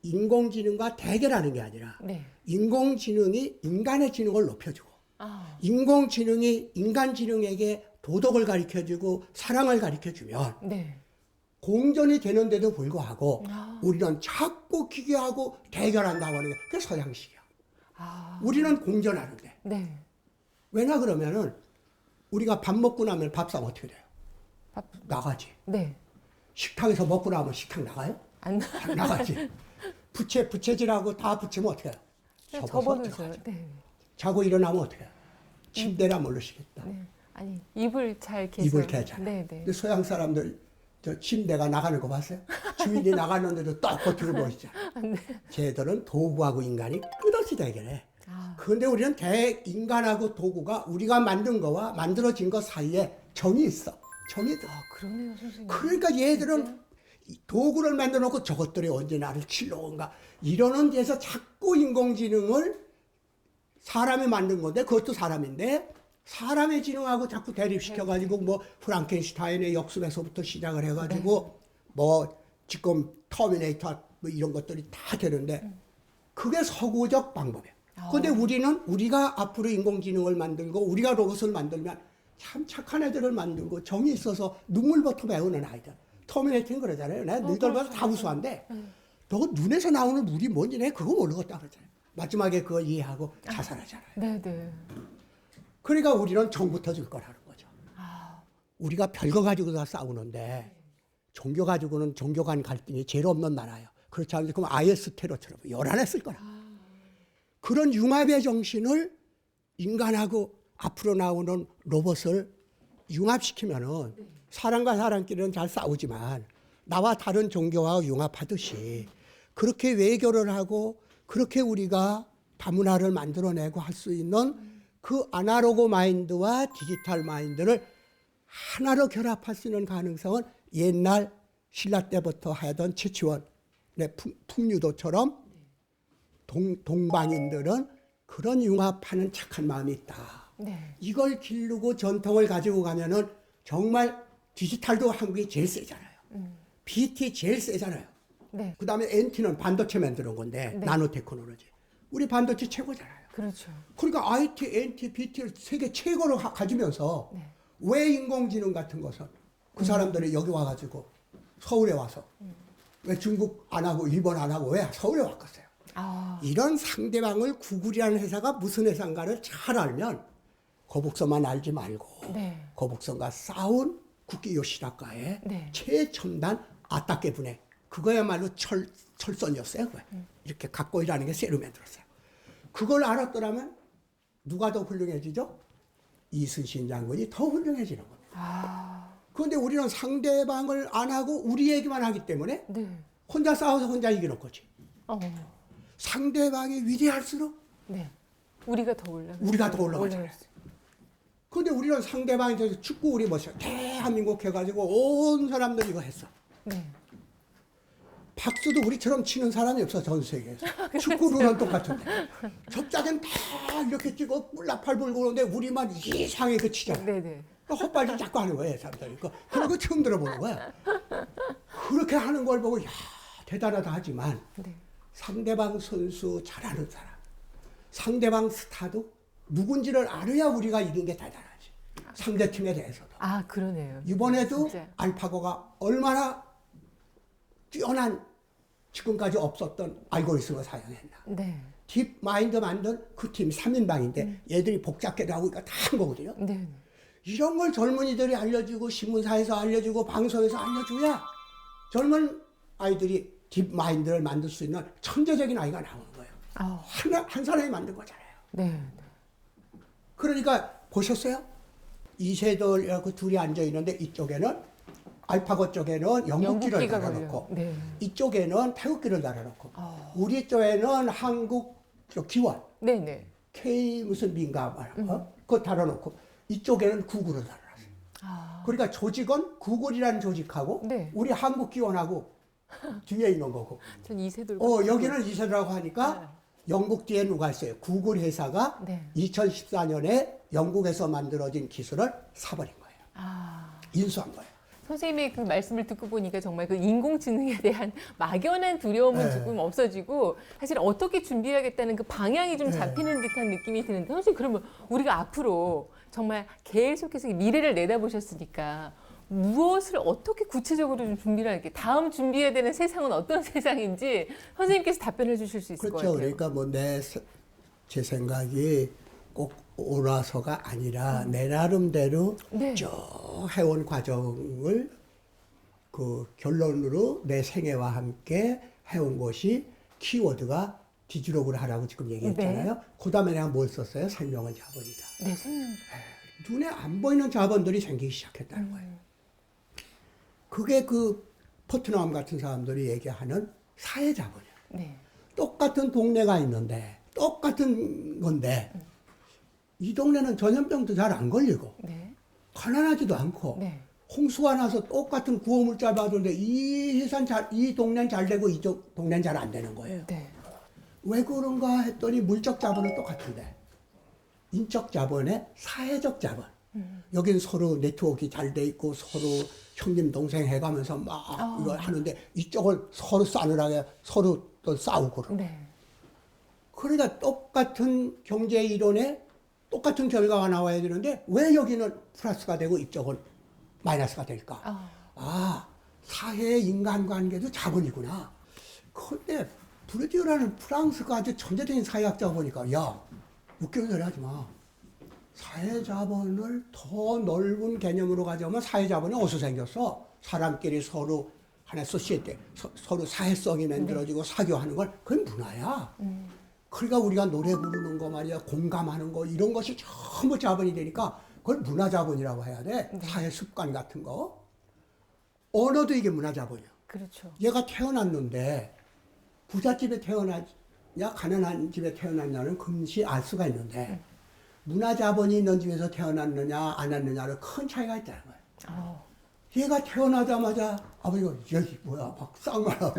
[SPEAKER 6] 인공지능과 대결하는 게 아니라
[SPEAKER 5] 네.
[SPEAKER 6] 인공지능이 인간의 지능을 높여주고
[SPEAKER 5] 아.
[SPEAKER 6] 인공지능이 인간지능에게 도덕을 가르쳐주고 사랑을 가르쳐주면
[SPEAKER 5] 네.
[SPEAKER 6] 공존이 되는데도 불구하고
[SPEAKER 5] 아.
[SPEAKER 6] 우리는 자꾸 기계하고 대결한다고 하는 게 그게 서양식이야.
[SPEAKER 5] 아.
[SPEAKER 6] 우리는 공존하는데.
[SPEAKER 5] 네.
[SPEAKER 6] 왜냐 그러면은 우리가 밥 먹고 나면 밥상 어떻게 돼요?
[SPEAKER 5] 밥.
[SPEAKER 6] 나가지.
[SPEAKER 5] 네.
[SPEAKER 6] 식탁에서 먹고 나면 식탁 나가요?
[SPEAKER 5] 안
[SPEAKER 6] 안 나가지. 부채질하고 다 붙이면 어떻게 해요?
[SPEAKER 5] 접어놓으세요.
[SPEAKER 6] 들어가죠.
[SPEAKER 5] 네.
[SPEAKER 6] 자고 일어나면 어떻게 해요? 침대나 모르시겠다.
[SPEAKER 5] 네. 아니, 입을 잘 개서.
[SPEAKER 6] 입을 대잖아.
[SPEAKER 5] 네, 네.
[SPEAKER 6] 근데 서양 사람들 저 침대가 나가는 거 봤어요? 주인이 나가는데도 딱 버티고 보시잖아.
[SPEAKER 5] 네.
[SPEAKER 6] 쟤들은 도구하고 인간이 끝없이 대결해.
[SPEAKER 5] 아.
[SPEAKER 6] 그런데 우리는 인간하고 도구가 우리가 만든 거와 만들어진 것 사이에 정이 있어. 정이 들어.
[SPEAKER 5] 아, 그러네요, 선생님.
[SPEAKER 6] 그러니까 얘들은 이 도구를 만들어 놓고 저것들이 언제 나를 칠러 온가 이러는 데서 자꾸 인공지능을 사람이 만든 건데 그것도 사람인데 사람의 지능하고 자꾸 대립시켜가지고 뭐 프랑켄슈타인의 역습에서부터 시작을 해가지고 뭐 지금 터미네이터 뭐 이런 것들이 다 되는데 그게 서구적 방법이에요. 그런데 우리는 우리가 앞으로 인공지능을 만들고 우리가 로봇을 만들면 참 착한 애들을 만들고 정이 있어서 눈물부터 배우는 아이들. 터미네이터는 그러잖아요. 내가 너희들 봐서 다 우수한데 너 눈에서 나오는 물이 뭔지 내가 그거 모르겠다 그러잖아요. 마지막에 그거 이해하고 자살하잖아요.
[SPEAKER 5] 네네.
[SPEAKER 6] 그러니까 우리는 정부터 줄 거라는 거죠.
[SPEAKER 5] 아.
[SPEAKER 6] 우리가 별거 가지고 다 싸우는데 종교 가지고는 종교 간 갈등이 제일 없는 나라예요. 그렇지 않으면 그럼 IS 테러처럼 열안했을 거라. 그런 융합의 정신을 인간하고 앞으로 나오는 로봇을 융합시키면은 사람과 사람끼리는 잘 싸우지만 나와 다른 종교와 융합하듯이 그렇게 외교를 하고 그렇게 우리가 다문화를 만들어내고 할 수 있는 그 아날로그 마인드와 디지털 마인드를 하나로 결합할 수 있는 가능성은 옛날 신라 때부터 하던 최치원의 풍류도처럼 동방인들은 그런 융합하는 착한 마음이 있다.
[SPEAKER 5] 네.
[SPEAKER 6] 이걸 기르고 전통을 가지고 가면은 정말 디지털도 한국이 제일 세잖아요. BT 제일 세잖아요.
[SPEAKER 5] 네.
[SPEAKER 6] 그 다음에 NT는 반도체 만드는 건데
[SPEAKER 5] 네.
[SPEAKER 6] 나노 테크놀로지. 우리 반도체 최고잖아요.
[SPEAKER 5] 그렇죠.
[SPEAKER 6] 그러니까 IT, NT, BT를 세계 최고로 가지면서
[SPEAKER 5] 네.
[SPEAKER 6] 왜 인공지능 같은 것은 그 사람들이 여기 와가지고 서울에 와서 왜 중국 안 하고 일본 안 하고 왜 서울에 왔겠어요?
[SPEAKER 5] 아.
[SPEAKER 6] 이런 상대방을 구글이라는 회사가 무슨 회사인가를 잘 알면 거북선만 알지 말고
[SPEAKER 5] 네.
[SPEAKER 6] 거북선과 싸운 국기 요시다카의
[SPEAKER 5] 네.
[SPEAKER 6] 최첨단 아따케 분해 그거야말로 철선이었어요. 그거. 이렇게 갖고 일하는 게 쇠로 만들었어요. 그걸 알았더라면 누가 더 훌륭해지죠? 이순신 장군이 더 훌륭해지는 겁니다.
[SPEAKER 5] 아.
[SPEAKER 6] 그런데 우리는 상대방을 안 하고 우리 얘기만 하기 때문에
[SPEAKER 5] 네.
[SPEAKER 6] 혼자 싸워서 혼자 이기는 거지.
[SPEAKER 5] 어.
[SPEAKER 6] 상대방이 위대할수록
[SPEAKER 5] 네. 우리가 더 올라가.
[SPEAKER 6] 우리가 더 올라가잖아요. 근데 우리는 상대방에 대해서 축구 우리 뭐 대한민국 해가지고 온 사람들이 이거 했어.
[SPEAKER 5] 네.
[SPEAKER 6] 박수도 우리처럼 치는 사람이 없어 전 세계에서. 축구로는 똑같은데. 접자겐 다 이렇게 찍어 뿔나팔 불고 그러는데 우리만 이상하게 그 치잖아.
[SPEAKER 5] 네네.
[SPEAKER 6] 헛발질 자꾸 하는 거예요 사람들이. 그런 거 처음 들어보는 거야. 그렇게 하는 걸 보고 야 대단하다 하지만
[SPEAKER 5] 네.
[SPEAKER 6] 상대방 선수 잘하는 사람, 상대방 스타도 누군지를 알아야 우리가 이긴 게 대단하지. 상대 팀에 대해서도.
[SPEAKER 5] 아, 그러네요.
[SPEAKER 6] 이번에도
[SPEAKER 5] 진짜.
[SPEAKER 6] 알파고가 얼마나 뛰어난 지금까지 없었던 알고리즘을 사용했나.
[SPEAKER 5] 네.
[SPEAKER 6] 딥 마인드 만든 그 팀 3인방인데 얘들이 복잡하게 하고 다 한 거거든요.
[SPEAKER 5] 네.
[SPEAKER 6] 이런 걸 젊은이들이 알려주고 신문사에서 알려주고 방송에서 알려줘야 젊은 아이들이 딥 마인드를 만들 수 있는 천재적인 아이가 나오는 거예요.
[SPEAKER 5] 아.
[SPEAKER 6] 한 사람이 만든 거잖아요.
[SPEAKER 5] 네.
[SPEAKER 6] 그러니까 보셨어요? 이세돌하고 둘이 앉아 있는데 이쪽에는 알파고 쪽에는 영국기를
[SPEAKER 5] 영국기가
[SPEAKER 6] 달아놓고
[SPEAKER 5] 걸려. 네.
[SPEAKER 6] 이쪽에는 태극기를 달아놓고 우리 쪽에는 한국 저 기원
[SPEAKER 5] 네네.
[SPEAKER 6] K 무슨 민가 그거 달아놓고 이쪽에는 구글을 달아놨어요. 그러니까 조직은 구글이라는 조직하고
[SPEAKER 5] 네.
[SPEAKER 6] 우리 한국 기원하고 뒤에 있는 거고.
[SPEAKER 5] 전 이세돌.
[SPEAKER 6] 여기는 이세돌라고 하니까 영국 뒤에 누가 있어요? 구글 회사가
[SPEAKER 5] 네.
[SPEAKER 6] 2014년에 영국에서 만들어진 기술을 사버린 거예요. 인수한 거예요.
[SPEAKER 5] 선생님의 그 말씀을 듣고 보니까 정말 그 인공지능에 대한 막연한 두려움은
[SPEAKER 6] 네.
[SPEAKER 5] 조금 없어지고 사실 어떻게 준비하겠다는 그 방향이 좀 잡히는 듯한 느낌이 드는데 선생님 그러면 우리가 앞으로 정말 계속해서 미래를 내다보셨으니까 무엇을 어떻게 구체적으로 좀 준비를 할게 다음 준비해야 되는 세상은 어떤 세상인지 선생님께서 답변해 주실 수 있을
[SPEAKER 6] 그렇죠.
[SPEAKER 5] 것 같아요.
[SPEAKER 6] 그러니까 뭐 제 생각이 꼭 옳아서가 아니라 내 나름대로
[SPEAKER 5] 네.
[SPEAKER 6] 쭉 해온 과정을 그 결론으로 내 생애와 함께 해온 것이 키워드가 디지록을 하라고 지금 얘기했잖아요. 그 다음에 내가 뭘 썼어요? 생명은 자본이다.
[SPEAKER 5] 네, 생명.
[SPEAKER 6] 눈에 안 보이는 자본들이 생기기 시작했다는 거예요. 그게 그 포트넘 같은 사람들이 얘기하는 사회자본이에요.
[SPEAKER 5] 네.
[SPEAKER 6] 똑같은 동네가 있는데 똑같은 건데 이 동네는 전염병도 잘 안 걸리고
[SPEAKER 5] 네.
[SPEAKER 6] 가난하지도 않고
[SPEAKER 5] 네.
[SPEAKER 6] 홍수가 나서 똑같은 구호물자 받는데 이 동네는 잘 되고 이쪽 동네는 잘 안 되는 거예요.
[SPEAKER 5] 네.
[SPEAKER 6] 왜 그런가 했더니 물적 자본은 똑같은데 인적 자본에 사회적 자본. 여긴 서로 네트워크가 잘 돼 있고 서로 형님 동생 해가면서 막 이걸 하는데 이쪽은 서로 싸늘하게 서로 또 싸우고 그러고.
[SPEAKER 5] 네.
[SPEAKER 6] 그러니까 똑같은 경제 이론에 똑같은 결과가 나와야 되는데 왜 여기는 플러스가 되고 이쪽은 마이너스가 될까? 사회 인간관계도 자본이구나. 근데 부르디유라는 프랑스가 아주 천재적인 사회학자가 보니까 야 웃기는 소리 하지 마. 사회자본을 더 넓은 개념으로 가져오면 사회자본이 어디서 생겼어? 사람끼리 서로 하나의 소시에테 서로 사회성이 만들어지고 사교하는 건 그건 문화야. 그러니까 우리가 노래 부르는 거 말이야 공감하는 거 이런 것이 전부 자본이 되니까 그걸 문화자본이라고 해야 돼. 사회 습관 같은 거. 언어도 이게 문화자본이야.
[SPEAKER 5] 그렇죠.
[SPEAKER 6] 얘가 태어났는데 부잣집에 태어났냐 가난한 집에 태어났냐는 금시 알 수가 있는데 문화자본이 있는 집에서 태어났느냐 안 왔느냐는 큰 차이가 있다는 거예요. 얘가 태어나자마자 아버지가 여기 뭐야 막 쌍말하고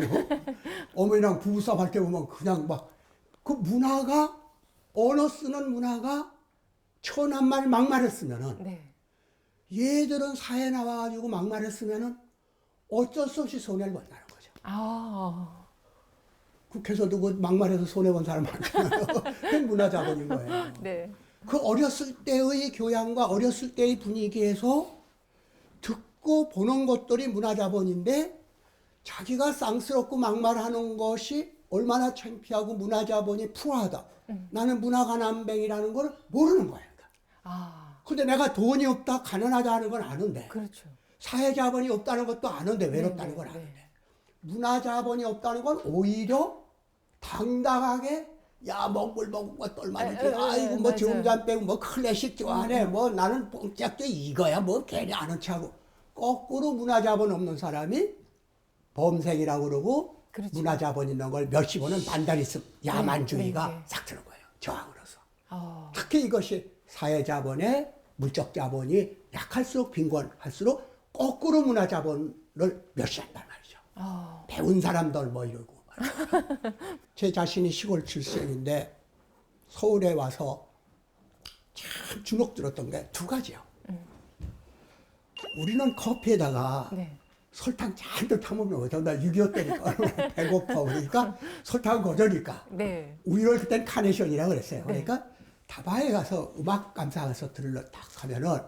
[SPEAKER 6] 어머니랑 부부싸움 할 때 보면 그냥 막 그 문화가 언어 쓰는 문화가 천한 말 막말을 쓰면은
[SPEAKER 5] 네.
[SPEAKER 6] 얘들은 사회에 나와가지고 막말을 쓰면은 어쩔 수 없이 손해를 본다는 거죠. 국회에서도 그 막말해서 손해본 사람 많잖아요. 그게 문화자본인 거예요.
[SPEAKER 5] 네.
[SPEAKER 6] 그 어렸을 때의 교양과 어렸을 때의 분위기에서 듣고 보는 것들이 문화자본인데 자기가 쌍스럽고 막말하는 것이 얼마나 창피하고 문화자본이 푸하다. 나는 문화가난뱅이라는 걸 모르는 거예요. 근데 내가 돈이 없다, 가난하다 하는 건 아는데.
[SPEAKER 5] 그렇죠.
[SPEAKER 6] 사회자본이 없다는 것도 아는데, 외롭다는 건 아는데. 문화자본이 없다는 건 오히려 당당하게 야, 먹을 먹은 거 똘마니지. 아이고, 뭐, 정잔 빼고, 뭐, 클래식 좋아하네. 뭐, 나는 뽕짝도 이거야. 뭐, 괜히 아는 척하고. 거꾸로 문화자본 없는 사람이 범생이라고 그러고,
[SPEAKER 5] 그렇죠.
[SPEAKER 6] 문화자본 있는 걸 멸시보는 반다리즘, 야만주의가
[SPEAKER 5] 네.
[SPEAKER 6] 싹 트는 거예요. 저항으로서.
[SPEAKER 5] 아,
[SPEAKER 6] 특히 이것이 사회자본의 물적 자본이 약할수록 빈곤할수록 거꾸로 문화자본을 멸시한단 말이죠. 배운 사람들 뭐 이러고. 제 자신이 시골 출생인데 서울에 와서 참 주눅 들었던 게 두 가지요. 우리는 커피에다가
[SPEAKER 5] 네.
[SPEAKER 6] 설탕 잔뜩 타먹으면 어쩌 나 6.25 때니까 배고파 그러니까 설탕 거저니까
[SPEAKER 5] 네.
[SPEAKER 6] 우유를 그땐 카네이션이라고 그랬어요. 그러니까 다바에 가서 음악 감상해서 들으러 딱 하면은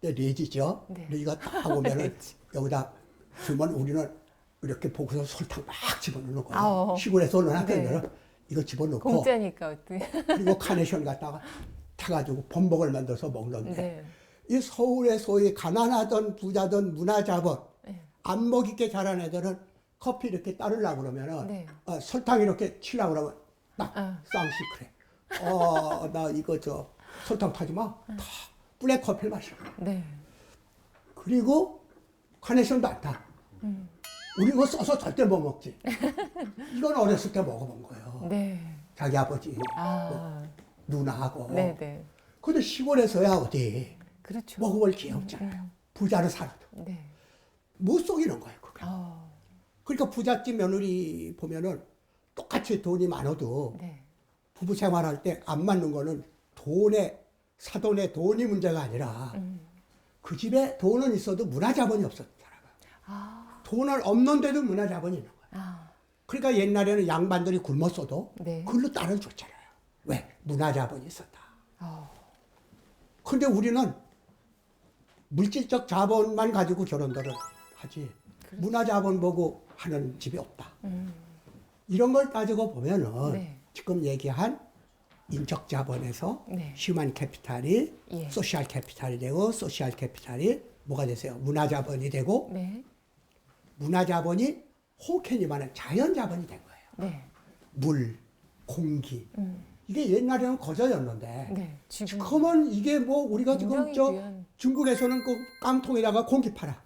[SPEAKER 6] 레지죠.
[SPEAKER 5] 네.
[SPEAKER 6] 레지가 딱 오면은 여기다 주면 우리는 이렇게 보고서 설탕 막 집어넣는 거예요. 시골에서 논학생들은
[SPEAKER 5] 네.
[SPEAKER 6] 이거 집어넣고
[SPEAKER 5] 공짜니까 어떻게.
[SPEAKER 6] 그리고 카네이션 갖다가 타가지고 범벅을 만들어서 먹는데
[SPEAKER 5] 네.
[SPEAKER 6] 이 서울의 소위 가난하던 부자던 문화자본
[SPEAKER 5] 네.
[SPEAKER 6] 안 먹이게 자란 애들은 커피 이렇게 따르려고 그러면은
[SPEAKER 5] 네.
[SPEAKER 6] 설탕 이렇게 치려고 그러면 딱 쌍시크래. 나 이거 설탕 타지 마. 다 블랙 커피를 마셔.
[SPEAKER 5] 네.
[SPEAKER 6] 그리고 카네이션도 안 타. 우리 뭐 써서 절대 못 먹지. 이건 어렸을 때 먹어본 거예요.
[SPEAKER 5] 네.
[SPEAKER 6] 자기 아버지,
[SPEAKER 5] 아.
[SPEAKER 6] 누나하고.
[SPEAKER 5] 네네.
[SPEAKER 6] 근데 시골에서야 어디
[SPEAKER 5] 그렇죠.
[SPEAKER 6] 먹어볼 기회 없잖아요. 부자로 살아도.
[SPEAKER 5] 네.
[SPEAKER 6] 못 속이는 거예요, 그게.
[SPEAKER 5] 어.
[SPEAKER 6] 그러니까 부잣집 며느리 보면은 똑같이 돈이 많아도
[SPEAKER 5] 네.
[SPEAKER 6] 부부 생활할 때 안 맞는 거는 사돈의 돈이 문제가 아니라 그 집에 돈은 있어도 문화자본이 없었잖아요.
[SPEAKER 5] 아.
[SPEAKER 6] 돈을 없는데도 문화자본이 있는 거예요.
[SPEAKER 5] 아.
[SPEAKER 6] 그러니까 옛날에는 양반들이 굶었어도
[SPEAKER 5] 네.
[SPEAKER 6] 그걸로 딸을 줬잖아요. 왜? 문화자본이 있었다.
[SPEAKER 5] 어.
[SPEAKER 6] 근데 우리는 물질적 자본만 가지고 결혼들을 하지 문화자본 보고 하는 집이 없다. 이런 걸 따지고 보면은
[SPEAKER 5] 네.
[SPEAKER 6] 지금 얘기한 인적 자본에서
[SPEAKER 5] 네.
[SPEAKER 6] 휴먼 캐피탈이
[SPEAKER 5] 예.
[SPEAKER 6] 소셜 캐피탈이 되고 소셜 캐피탈이 뭐가 되세요? 문화 자본이 되고
[SPEAKER 5] 네.
[SPEAKER 6] 문화 자본이 호흡현이 많은 자연 자본이 된 거예요.
[SPEAKER 5] 네.
[SPEAKER 6] 물, 공기. 이게 옛날에는 거저였는데
[SPEAKER 5] 네. 지금
[SPEAKER 6] 그러면 이게 뭐 우리가 지금
[SPEAKER 5] 굉장히
[SPEAKER 6] 저
[SPEAKER 5] 귀한-
[SPEAKER 6] 중국에서는 그 깡통에다가 공기 팔아.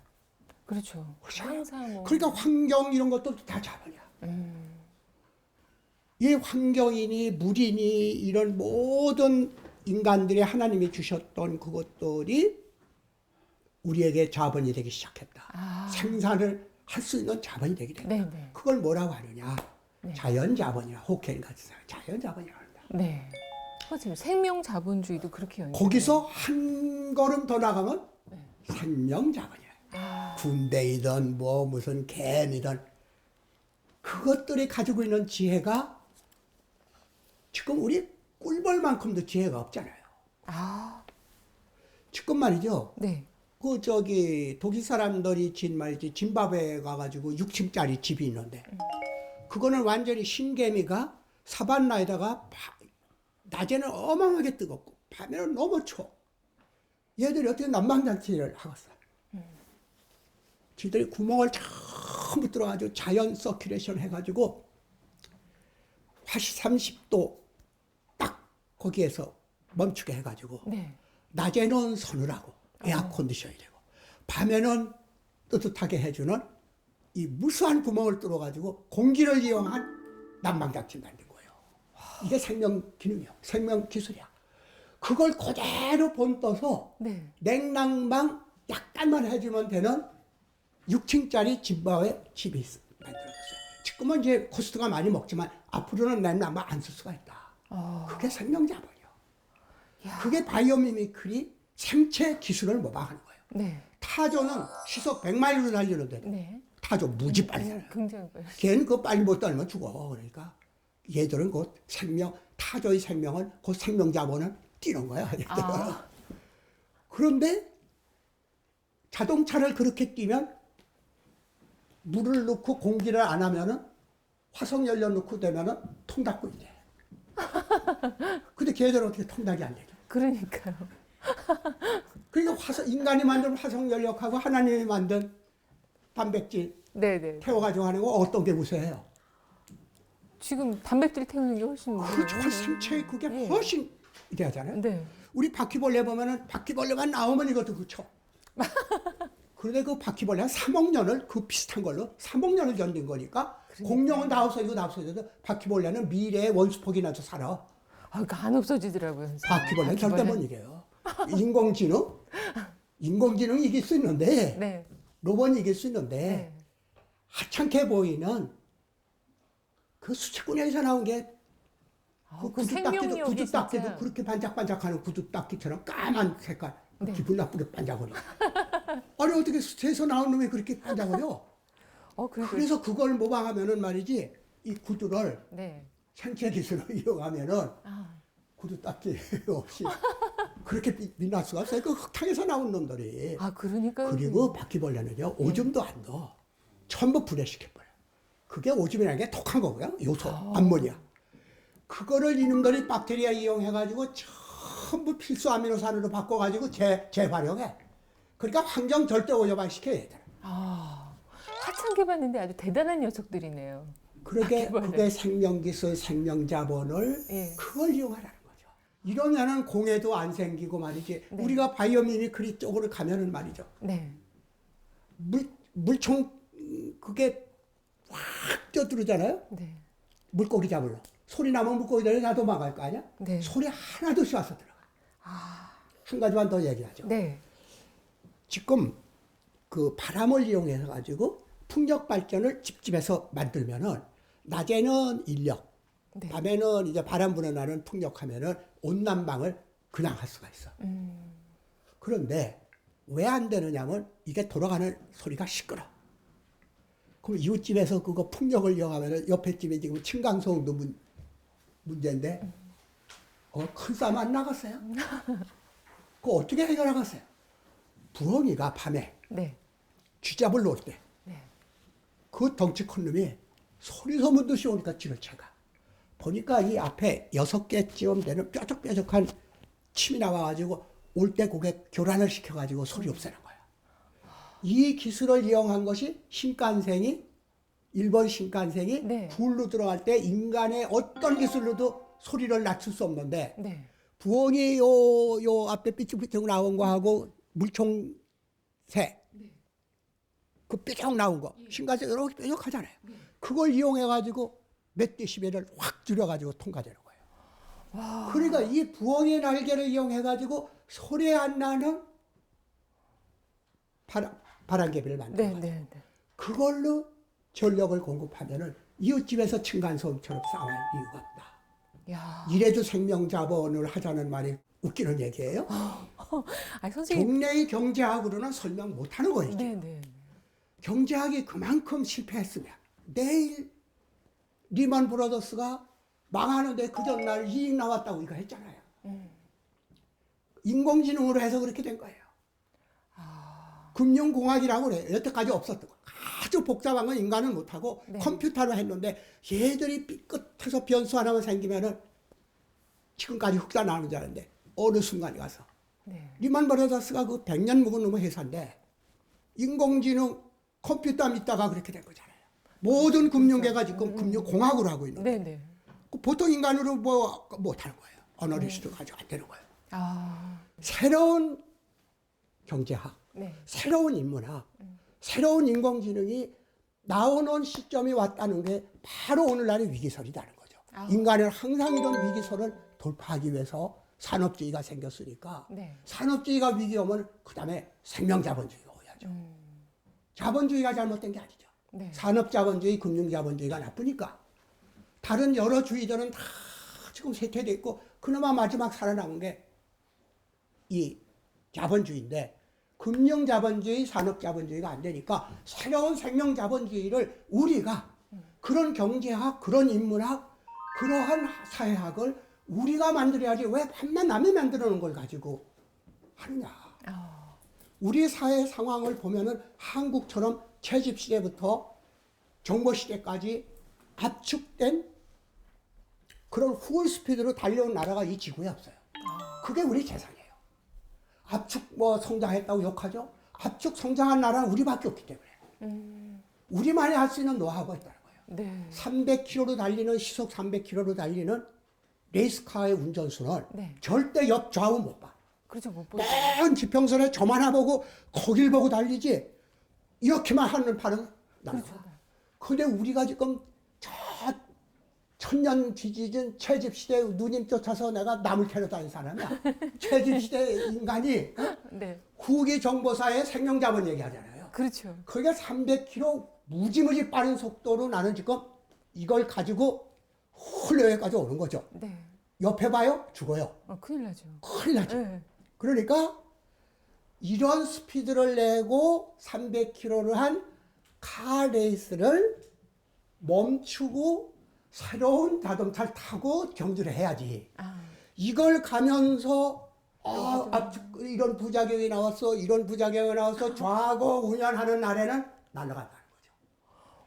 [SPEAKER 5] 그렇죠. 항상 뭐
[SPEAKER 6] 그러니까 환경 이런 것도 다 자본이야. 이 환경이니 물이니 이런 모든 인간들이 하나님이 주셨던 그것들이 우리에게 자본이 되기 시작했다.
[SPEAKER 5] 아.
[SPEAKER 6] 생산을 할 수 있는 자본이 되게 된다.
[SPEAKER 5] 네네.
[SPEAKER 6] 그걸 뭐라고 하느냐?
[SPEAKER 5] 네.
[SPEAKER 6] 자연 자본이야. 호켈 같은 사람 자연 자본이라고 한다.
[SPEAKER 5] 네. 지금 생명 자본주의도 그렇게 연결.
[SPEAKER 6] 거기서 한 걸음 더 나가면 생명 자본이야.
[SPEAKER 5] 아.
[SPEAKER 6] 군대이든 뭐 무슨 개미든 그것들이 가지고 있는 지혜가 지금 우리 꿀벌만큼도 지혜가 없잖아요.
[SPEAKER 5] 아.
[SPEAKER 6] 지금 말이죠.
[SPEAKER 5] 네.
[SPEAKER 6] 그 독일 사람들이 진 말이지 짐바브웨에 가가지고 6층짜리 집이 있는데 그거는 완전히 신개미가 사반나에다가 낮에는 어마어마하게 뜨겁고 밤에는 너무 추워. 얘들이 어떻게 난방장치를 하겠어? 지들이 구멍을 전부 뚫어가지고 자연 서큘레이션 해가지고 화씨 30도 딱 거기에서 멈추게 해가지고
[SPEAKER 5] 네.
[SPEAKER 6] 낮에는 서늘하고 에어컨디션이 되고 밤에는 뜨뜻하게 해주는 이 무수한 구멍을 뚫어가지고 공기를 이용한 난방장치를 만든 거예요. 이게 생명 기능이야. 생명 기술이야. 그걸 그대로 본떠서
[SPEAKER 5] 네.
[SPEAKER 6] 냉난방 약간만 해주면 되는 6층짜리 짐바브웨 집이 만들어졌어요. 지금은 이제 코스트가 많이 먹지만 앞으로는 냉난방 안 쓸 수가 있다. 그게 생명자본이요. 그게 바이오미미크리 생체 기술을 모방하는 거예요.
[SPEAKER 5] 네.
[SPEAKER 6] 타조는 시속 100마일로 달리는데
[SPEAKER 5] 네.
[SPEAKER 6] 타조 무지 빨리 달려요.
[SPEAKER 5] 굉장히
[SPEAKER 6] 걔는 그거 빨리 못 달면 죽어. 그러니까 얘들은 곧 타조의 생명은 곧 생명자본을 뛰는 거야.
[SPEAKER 5] 아.
[SPEAKER 6] 그런데 자동차를 그렇게 뛰면 물을 넣고 공기를 안 하면은 화석연료 넣고 되면은 통 닫고 있대. 근데 걔들은 어떻게 통닭이 안 되죠?
[SPEAKER 5] 그러니까요.
[SPEAKER 6] 그러니까 인간이 만든 화석연료하고 하나님이 만든 단백질
[SPEAKER 5] 네네.
[SPEAKER 6] 태워가지고 하는 거 어떤 게 우세해요?
[SPEAKER 5] 지금 단백질 태우는 게 훨씬
[SPEAKER 6] 그렇죠. 생체 그게
[SPEAKER 5] 네.
[SPEAKER 6] 훨씬 이래하잖아요.
[SPEAKER 5] 네.
[SPEAKER 6] 우리 바퀴벌레 보면은 바퀴벌레가 나오면 이것도 그쳐. 그런데 그 바퀴벌레가 3억 년을 그 비슷한 걸로 3억 년을 견딘 거니까 공룡은 다 없어지고 다 없어져도 바퀴벌레는 미래의 원수폭이 나서 살아.
[SPEAKER 5] 아, 그러니까 안 없어지더라고요. 선생님.
[SPEAKER 6] 바퀴벌레는 절대 못 이겨요. 인공지능 이길 수 있는데
[SPEAKER 5] 네.
[SPEAKER 6] 로봇이 이길 수 있는데
[SPEAKER 5] 네.
[SPEAKER 6] 하찮게 보이는 그 수채구녕에서 나온 게
[SPEAKER 5] 그 생명력이
[SPEAKER 6] 구두닦이도
[SPEAKER 5] 진짜.
[SPEAKER 6] 그렇게 반짝반짝하는 구두닦이처럼 까만 색깔
[SPEAKER 5] 네.
[SPEAKER 6] 기분 나쁘게 반짝거려. 아니 어떻게 수채에서 나온 놈이 그렇게 반짝거려? 그래서 그걸 모방하면은 말이지 이 구두를
[SPEAKER 5] 네.
[SPEAKER 6] 생체 기술을 이용하면은 구두 닦기 없이 그렇게 빛날 수가 없어요. 그 흙탕에서 나온 놈들이.
[SPEAKER 5] 아, 그러니까.
[SPEAKER 6] 그리고 바퀴벌레는요 오줌도 안 넣어. 전부 분해시켜버려. 그게 오줌이라는 게 독한 거고요. 요소, 암모니아. 그거를 이놈들이 박테리아 이용해가지고 전부 필수 아미노산으로 바꿔가지고 재활용해. 그러니까 환경 절대 오염 시켜야 돼.
[SPEAKER 5] 하찮게 봤는데 아주 대단한 녀석들이네요.
[SPEAKER 6] 그러게
[SPEAKER 5] 바퀴벌레.
[SPEAKER 6] 그게 생명기술, 생명자본을
[SPEAKER 5] 예.
[SPEAKER 6] 그걸 이용하라는 거죠. 이러면은 공해도 안 생기고 말이지.
[SPEAKER 5] 네.
[SPEAKER 6] 우리가 바이오미미크리 쪽으로 가면은 말이죠.
[SPEAKER 5] 네.
[SPEAKER 6] 물총 그게 확 뛰어들잖아요.
[SPEAKER 5] 네.
[SPEAKER 6] 물고기 잡으러. 소리 나면 물고기들이 다 도망갈 거 아니야?
[SPEAKER 5] 네.
[SPEAKER 6] 소리 하나도 쏴서 들어가. 한 가지만 더 얘기하죠.
[SPEAKER 5] 네.
[SPEAKER 6] 지금 그 바람을 이용해서 가지고 풍력 발전을 집집에서 만들면은 낮에는 인력,
[SPEAKER 5] 네.
[SPEAKER 6] 밤에는 이제 바람 부는 날은 풍력하면은 온난방을 그냥 할 수가 있어. 그런데 왜 안 되느냐면 이게 돌아가는 소리가 시끄러. 그럼 이웃집에서 그거 풍력을 이용하면은 옆에 집에 지금 층간소음도 문제인데 큰 싸움 안 나갔어요? 그거 어떻게 해결하겠어요? 부엉이가 밤에
[SPEAKER 5] 네.
[SPEAKER 6] 쥐잡을 놓을 때 그 덩치 큰 놈이 소리 소문 듯이 오니까 쥐를 채가. 보니까 이 앞에 6개쯤 되는 뾰족뾰족한 침이 나와가지고 올 때 그게 교란을 시켜가지고 소리 없애는 거야. 이 기술을 이용한 것이 신칸센이 일본 신칸센이
[SPEAKER 5] 네.
[SPEAKER 6] 굴로 들어갈 때 인간의 어떤 기술로도 소리를 낮출 수 없는데
[SPEAKER 5] 네.
[SPEAKER 6] 부엉이 요 앞에 삐쭉삐쭉 나온 거 하고 물총새 그 뾰족 나온 거 신칸센 이렇게 뾰족하잖아요. 그걸 이용해가지고 몇 데시벨을 확 줄여가지고 통과되는 거예요. 그러니까 이 부엉이 날개를 이용해가지고 소리 안 나는 바람개비를 만든
[SPEAKER 5] 네.
[SPEAKER 6] 거예요.
[SPEAKER 5] 네. 네.
[SPEAKER 6] 그걸로 전력을 공급하면은 이웃집에서 층간소음처럼 싸울 이유가 없다.
[SPEAKER 5] 야.
[SPEAKER 6] 이래도 생명자본을 하자는 말이 웃기는 얘기예요.
[SPEAKER 5] 아니, 선생님.
[SPEAKER 6] 동네의 경제학으로는 설명 못하는 거예요.
[SPEAKER 5] 네. 네.
[SPEAKER 6] 경제학이 그만큼 실패했으면 내일 리만 브라더스가 망하는데 그 전날 이익 나왔다고 이거 했잖아요. 인공지능으로 해서 그렇게 된 거예요. 금융공학이라고 그래요. 여태까지 없었던 거. 아주 복잡한 건 인간은 못하고
[SPEAKER 5] 네.
[SPEAKER 6] 컴퓨터로 했는데 얘들이 삐끗해서 변수 하나만 생기면은 지금까지 흑자 나는 줄 알았는데 어느 순간에 가서
[SPEAKER 5] 네.
[SPEAKER 6] 리만 브라더스가 그 100년 묵은 놈의 회사인데 인공지능 컴퓨터 믿다가 그렇게 된 거잖아요. 모든 금융계가 지금 금융공학으로 하고 있는 거예요.
[SPEAKER 5] 네. 네.
[SPEAKER 6] 보통 인간으로 뭐 못하는 거예요. 어널리스트 가지고 안 되는 거예요.
[SPEAKER 5] 아.
[SPEAKER 6] 새로운 경제학,
[SPEAKER 5] 네.
[SPEAKER 6] 새로운 인문학, 새로운 인공지능이 나오는 시점이 왔다는 게 바로 오늘날의 위기설이라는 거죠. 인간은 항상 이런 위기설을 돌파하기 위해서 산업주의가 생겼으니까
[SPEAKER 5] 네.
[SPEAKER 6] 산업주의가 위기 오면 그 다음에 생명자본주의가 오야죠. 자본주의가 잘못된 게 아니죠.
[SPEAKER 5] 네.
[SPEAKER 6] 산업자본주의, 금융자본주의가 나쁘니까 다른 여러 주의들은 다 지금 쇠퇴돼 있고 그나마 마지막 살아남은 게 이 자본주의인데 금융자본주의, 산업자본주의가 안 되니까 새로운 생명자본주의를 우리가 그런 경제학, 그런 인문학, 그러한 사회학을 우리가 만들어야지 왜 밤낮 남이 만들어 놓은 걸 가지고 하느냐. 우리 사회 상황을 보면은 한국처럼 채집시대부터 정보시대까지 압축된 그런 후울 스피드로 달려온 나라가 이 지구에 없어요. 그게 우리 재산이에요. 압축 성장했다고 욕하죠? 압축 성장한 나라는 우리밖에 없기 때문에. 우리만이 할 수 있는 노하우가 있다는 거예요.
[SPEAKER 5] 네.
[SPEAKER 6] 300km로 달리는, 시속 300km로 달리는 레이스카의 운전수는
[SPEAKER 5] 네.
[SPEAKER 6] 절대 옆 좌우 못 봐.
[SPEAKER 5] 그렇죠. 못 보죠.
[SPEAKER 6] 맨 지평선에 점 하나 보고 거길 보고 달리지 이렇게만 하는 팔은 나와. 근데 우리가 지금 저 천년 뒤지진 채집시대 누님 쫓아서 내가 나물 캐러 다닌 사람이야. 채집시대 인간이
[SPEAKER 5] 네.
[SPEAKER 6] 후기 정보사의 생명자본 얘기하잖아요.
[SPEAKER 5] 그렇죠.
[SPEAKER 6] 그게 300km 무지무지 빠른 속도로 나는 지금 이걸 가지고 훌레까지 오는 거죠.
[SPEAKER 5] 네.
[SPEAKER 6] 옆에 봐요? 죽어요.
[SPEAKER 5] 큰일 나죠.
[SPEAKER 6] 큰일 나죠.
[SPEAKER 5] 네.
[SPEAKER 6] 그러니까 이런 스피드를 내고 300km를 한 카레이스를 멈추고 새로운 자동차를 타고 경주를 해야지. 이걸 가면서 이런 부작용이 나왔어, 이런 부작용이 나왔어, 좌고 운전하는 날에는 날아간다는 거죠.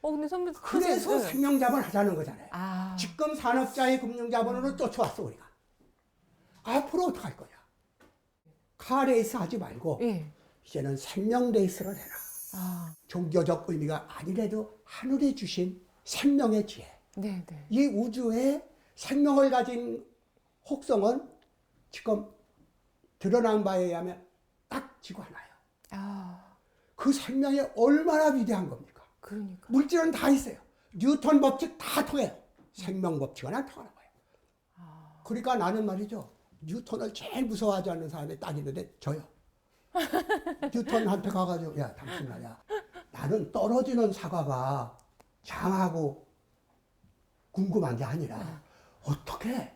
[SPEAKER 5] 근데 선배
[SPEAKER 6] 그래서 생명자본 하자는 거잖아요.
[SPEAKER 5] 아.
[SPEAKER 6] 지금 산업자의 금융자본으로 쫓아왔어 우리가. 앞으로 어떻게 할 거냐. 카레이스 하지 말고
[SPEAKER 5] 예.
[SPEAKER 6] 이제는 생명레이스를 해라. 종교적 의미가 아니래도 하늘이 주신 생명의 지혜.
[SPEAKER 5] 네, 네.
[SPEAKER 6] 이 우주에 생명을 가진 혹성은 지금 드러난 바에 의하면 딱 지구 하나예요.
[SPEAKER 5] 아,
[SPEAKER 6] 그 생명이 얼마나 위대한 겁니까?
[SPEAKER 5] 그러니까.
[SPEAKER 6] 물질은 다 있어요. 뉴턴 법칙 다 통해요. 생명 법칙은 안 통하는 거예요. 그러니까 나는 말이죠. 뉴턴을 제일 무서워하지 않는 사람이 딱 있는데 저요. 뉴턴한테 가가지고 야 당신 말이야. 나는 떨어지는 사과가 장하고 궁금한 게 아니라 어떻게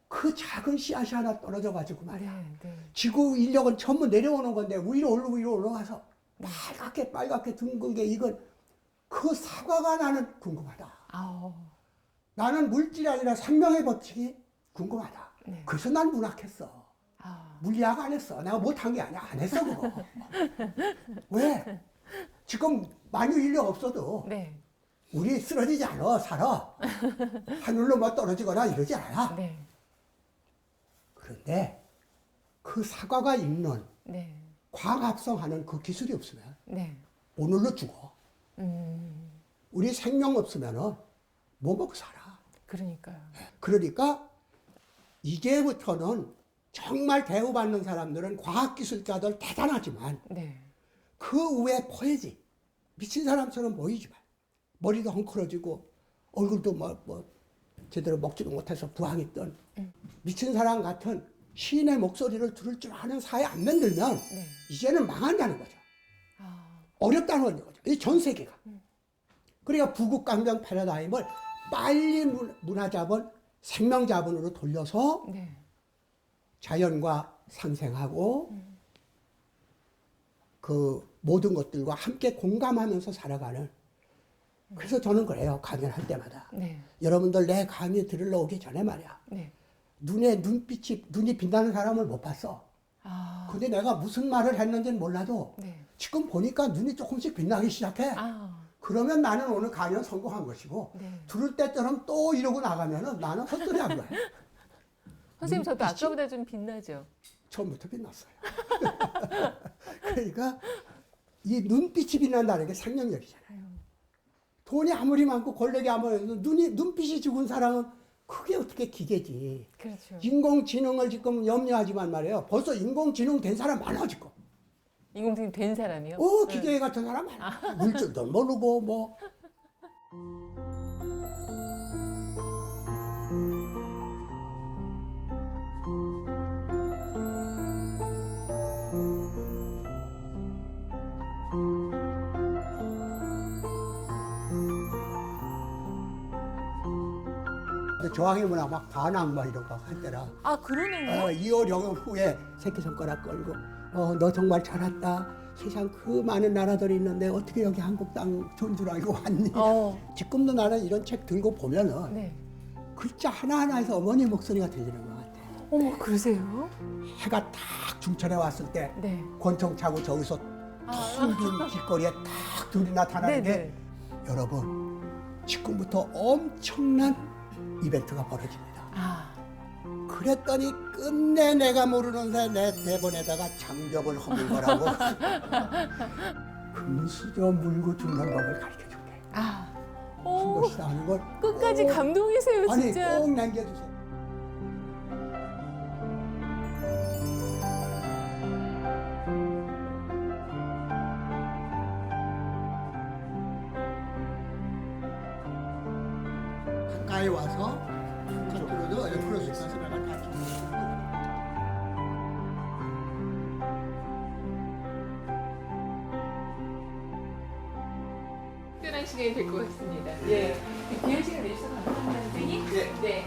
[SPEAKER 6] 그 작은 씨앗이 하나 떨어져가지고 말이야.
[SPEAKER 5] 네, 네.
[SPEAKER 6] 지구 인력은 전부 내려오는 건데 위로 올라가서 빨갛게 둥근 게 이건 그 사과가 나는 궁금하다.
[SPEAKER 5] 아우.
[SPEAKER 6] 나는 물질이 아니라 생명의 법칙이 궁금하다.
[SPEAKER 5] 네.
[SPEAKER 6] 그래서 난 문학했어.
[SPEAKER 5] 아.
[SPEAKER 6] 물리학 안 했어. 내가 못한 게 아니야. 안 했어 그거. 왜? 지금 만유 인력 없어도
[SPEAKER 5] 네.
[SPEAKER 6] 우리 쓰러지지 않아. 살아. 하늘로 뭐 떨어지거나 이러지 않아.
[SPEAKER 5] 네.
[SPEAKER 6] 그런데 그 사과가 읽는
[SPEAKER 5] 네.
[SPEAKER 6] 과학 합성하는 그 기술이 없으면
[SPEAKER 5] 네.
[SPEAKER 6] 오늘로 죽어. 우리 생명 없으면은 뭐 먹고 살아.
[SPEAKER 5] 그러니까요.
[SPEAKER 6] 그러니까 이제부터는 정말 대우받는 사람들은 과학기술자들 대단하지만
[SPEAKER 5] 네.
[SPEAKER 6] 그 외에 포해지 미친 사람처럼 보이지만 머리도 헝클어지고 얼굴도 뭐 제대로 먹지도 못해서 부항했던 미친 사람 같은 시인의 목소리를 들을 줄 아는 사회 안 만들면
[SPEAKER 5] 네.
[SPEAKER 6] 이제는 망한다는 거죠.
[SPEAKER 5] 아.
[SPEAKER 6] 어렵다는 거죠. 이 전 세계가. 그러니까 부국강병 패러다임을 빨리 문화자본, 생명자본으로 돌려서
[SPEAKER 5] 네.
[SPEAKER 6] 자연과 상생하고 그 모든 것들과 함께 공감하면서 살아가는. 그래서 저는 그래요. 강연할 때마다.
[SPEAKER 5] 네.
[SPEAKER 6] 여러분들 내 강의 들으러 오기 전에 말이야.
[SPEAKER 5] 네.
[SPEAKER 6] 눈이 빛나는 사람을 못 봤어.
[SPEAKER 5] 아.
[SPEAKER 6] 근데 내가 무슨 말을 했는지는 몰라도
[SPEAKER 5] 네.
[SPEAKER 6] 지금 보니까 눈이 조금씩 빛나기 시작해.
[SPEAKER 5] 아.
[SPEAKER 6] 그러면 나는 오늘 강연 성공한 것이고
[SPEAKER 5] 네.
[SPEAKER 6] 들을 때처럼 또 이러고 나가면은 나는 헛소리 한 거야.
[SPEAKER 5] 선생님 저도
[SPEAKER 6] 눈빛이-
[SPEAKER 5] 아까보다 좀 빛나죠?
[SPEAKER 6] 처음부터 빛났어요. 그러니까 이 눈빛이 빛난다는 게 생명력이잖아요. 돈이 아무리 많고 권력이 아무리 많아도 눈빛이 죽은 사람은 그게 어떻게 기계지.
[SPEAKER 5] 그렇죠.
[SPEAKER 6] 인공지능을 지금 염려하지만 말이에요. 벌써 인공지능 된 사람 많아 지금.
[SPEAKER 5] 인공지능 된 사람이요?
[SPEAKER 6] 기계 같은 사람 많아. 물질도 모르고 뭐. 저항의 문화 막 반항 막 이런 거 할 때라.
[SPEAKER 5] 아, 그러는구나.
[SPEAKER 6] 2월 영역 후에 새끼손가락 걸고 너 정말 잘 왔다. 세상 그 많은 나라들이 있는데 어떻게 여기 한국 땅 좋은 줄 알고 왔니? 지금도 나는 이런 책 들고 보면은
[SPEAKER 5] 네.
[SPEAKER 6] 글자 하나하나에서 어머니 목소리가 들리는 것 같아요.
[SPEAKER 5] 어머, 그러세요?
[SPEAKER 6] 해가 딱 중천에 왔을 때
[SPEAKER 5] 네.
[SPEAKER 6] 권총 차고 저기서 텅 빈 길거리에 딱 둘이 나타나는
[SPEAKER 5] 네네.
[SPEAKER 6] 게 여러분 지금부터 엄청난 이벤트가 벌어집니다.
[SPEAKER 5] 아.
[SPEAKER 6] 그랬더니 끝내 내가 모르는 새 내 대본에다가 장벽을 허물 거라고 금수저 물고 죽는 법을 가르쳐줄게.
[SPEAKER 5] 아.
[SPEAKER 6] 무슨
[SPEAKER 5] 오,
[SPEAKER 6] 것이다 하는 걸
[SPEAKER 5] 끝까지 감동이세요,
[SPEAKER 6] 아니
[SPEAKER 5] 진짜.
[SPEAKER 6] 꼭 남겨주세요. 가까이 와서 컨트롤도 옆으로 쑥어서 내가 다 줍니다.
[SPEAKER 5] 특별한 시간이 될 것 같습니다. 예. 귀한 시간 내주셔서 감사합니다, 선생님.
[SPEAKER 6] 예.
[SPEAKER 5] 네.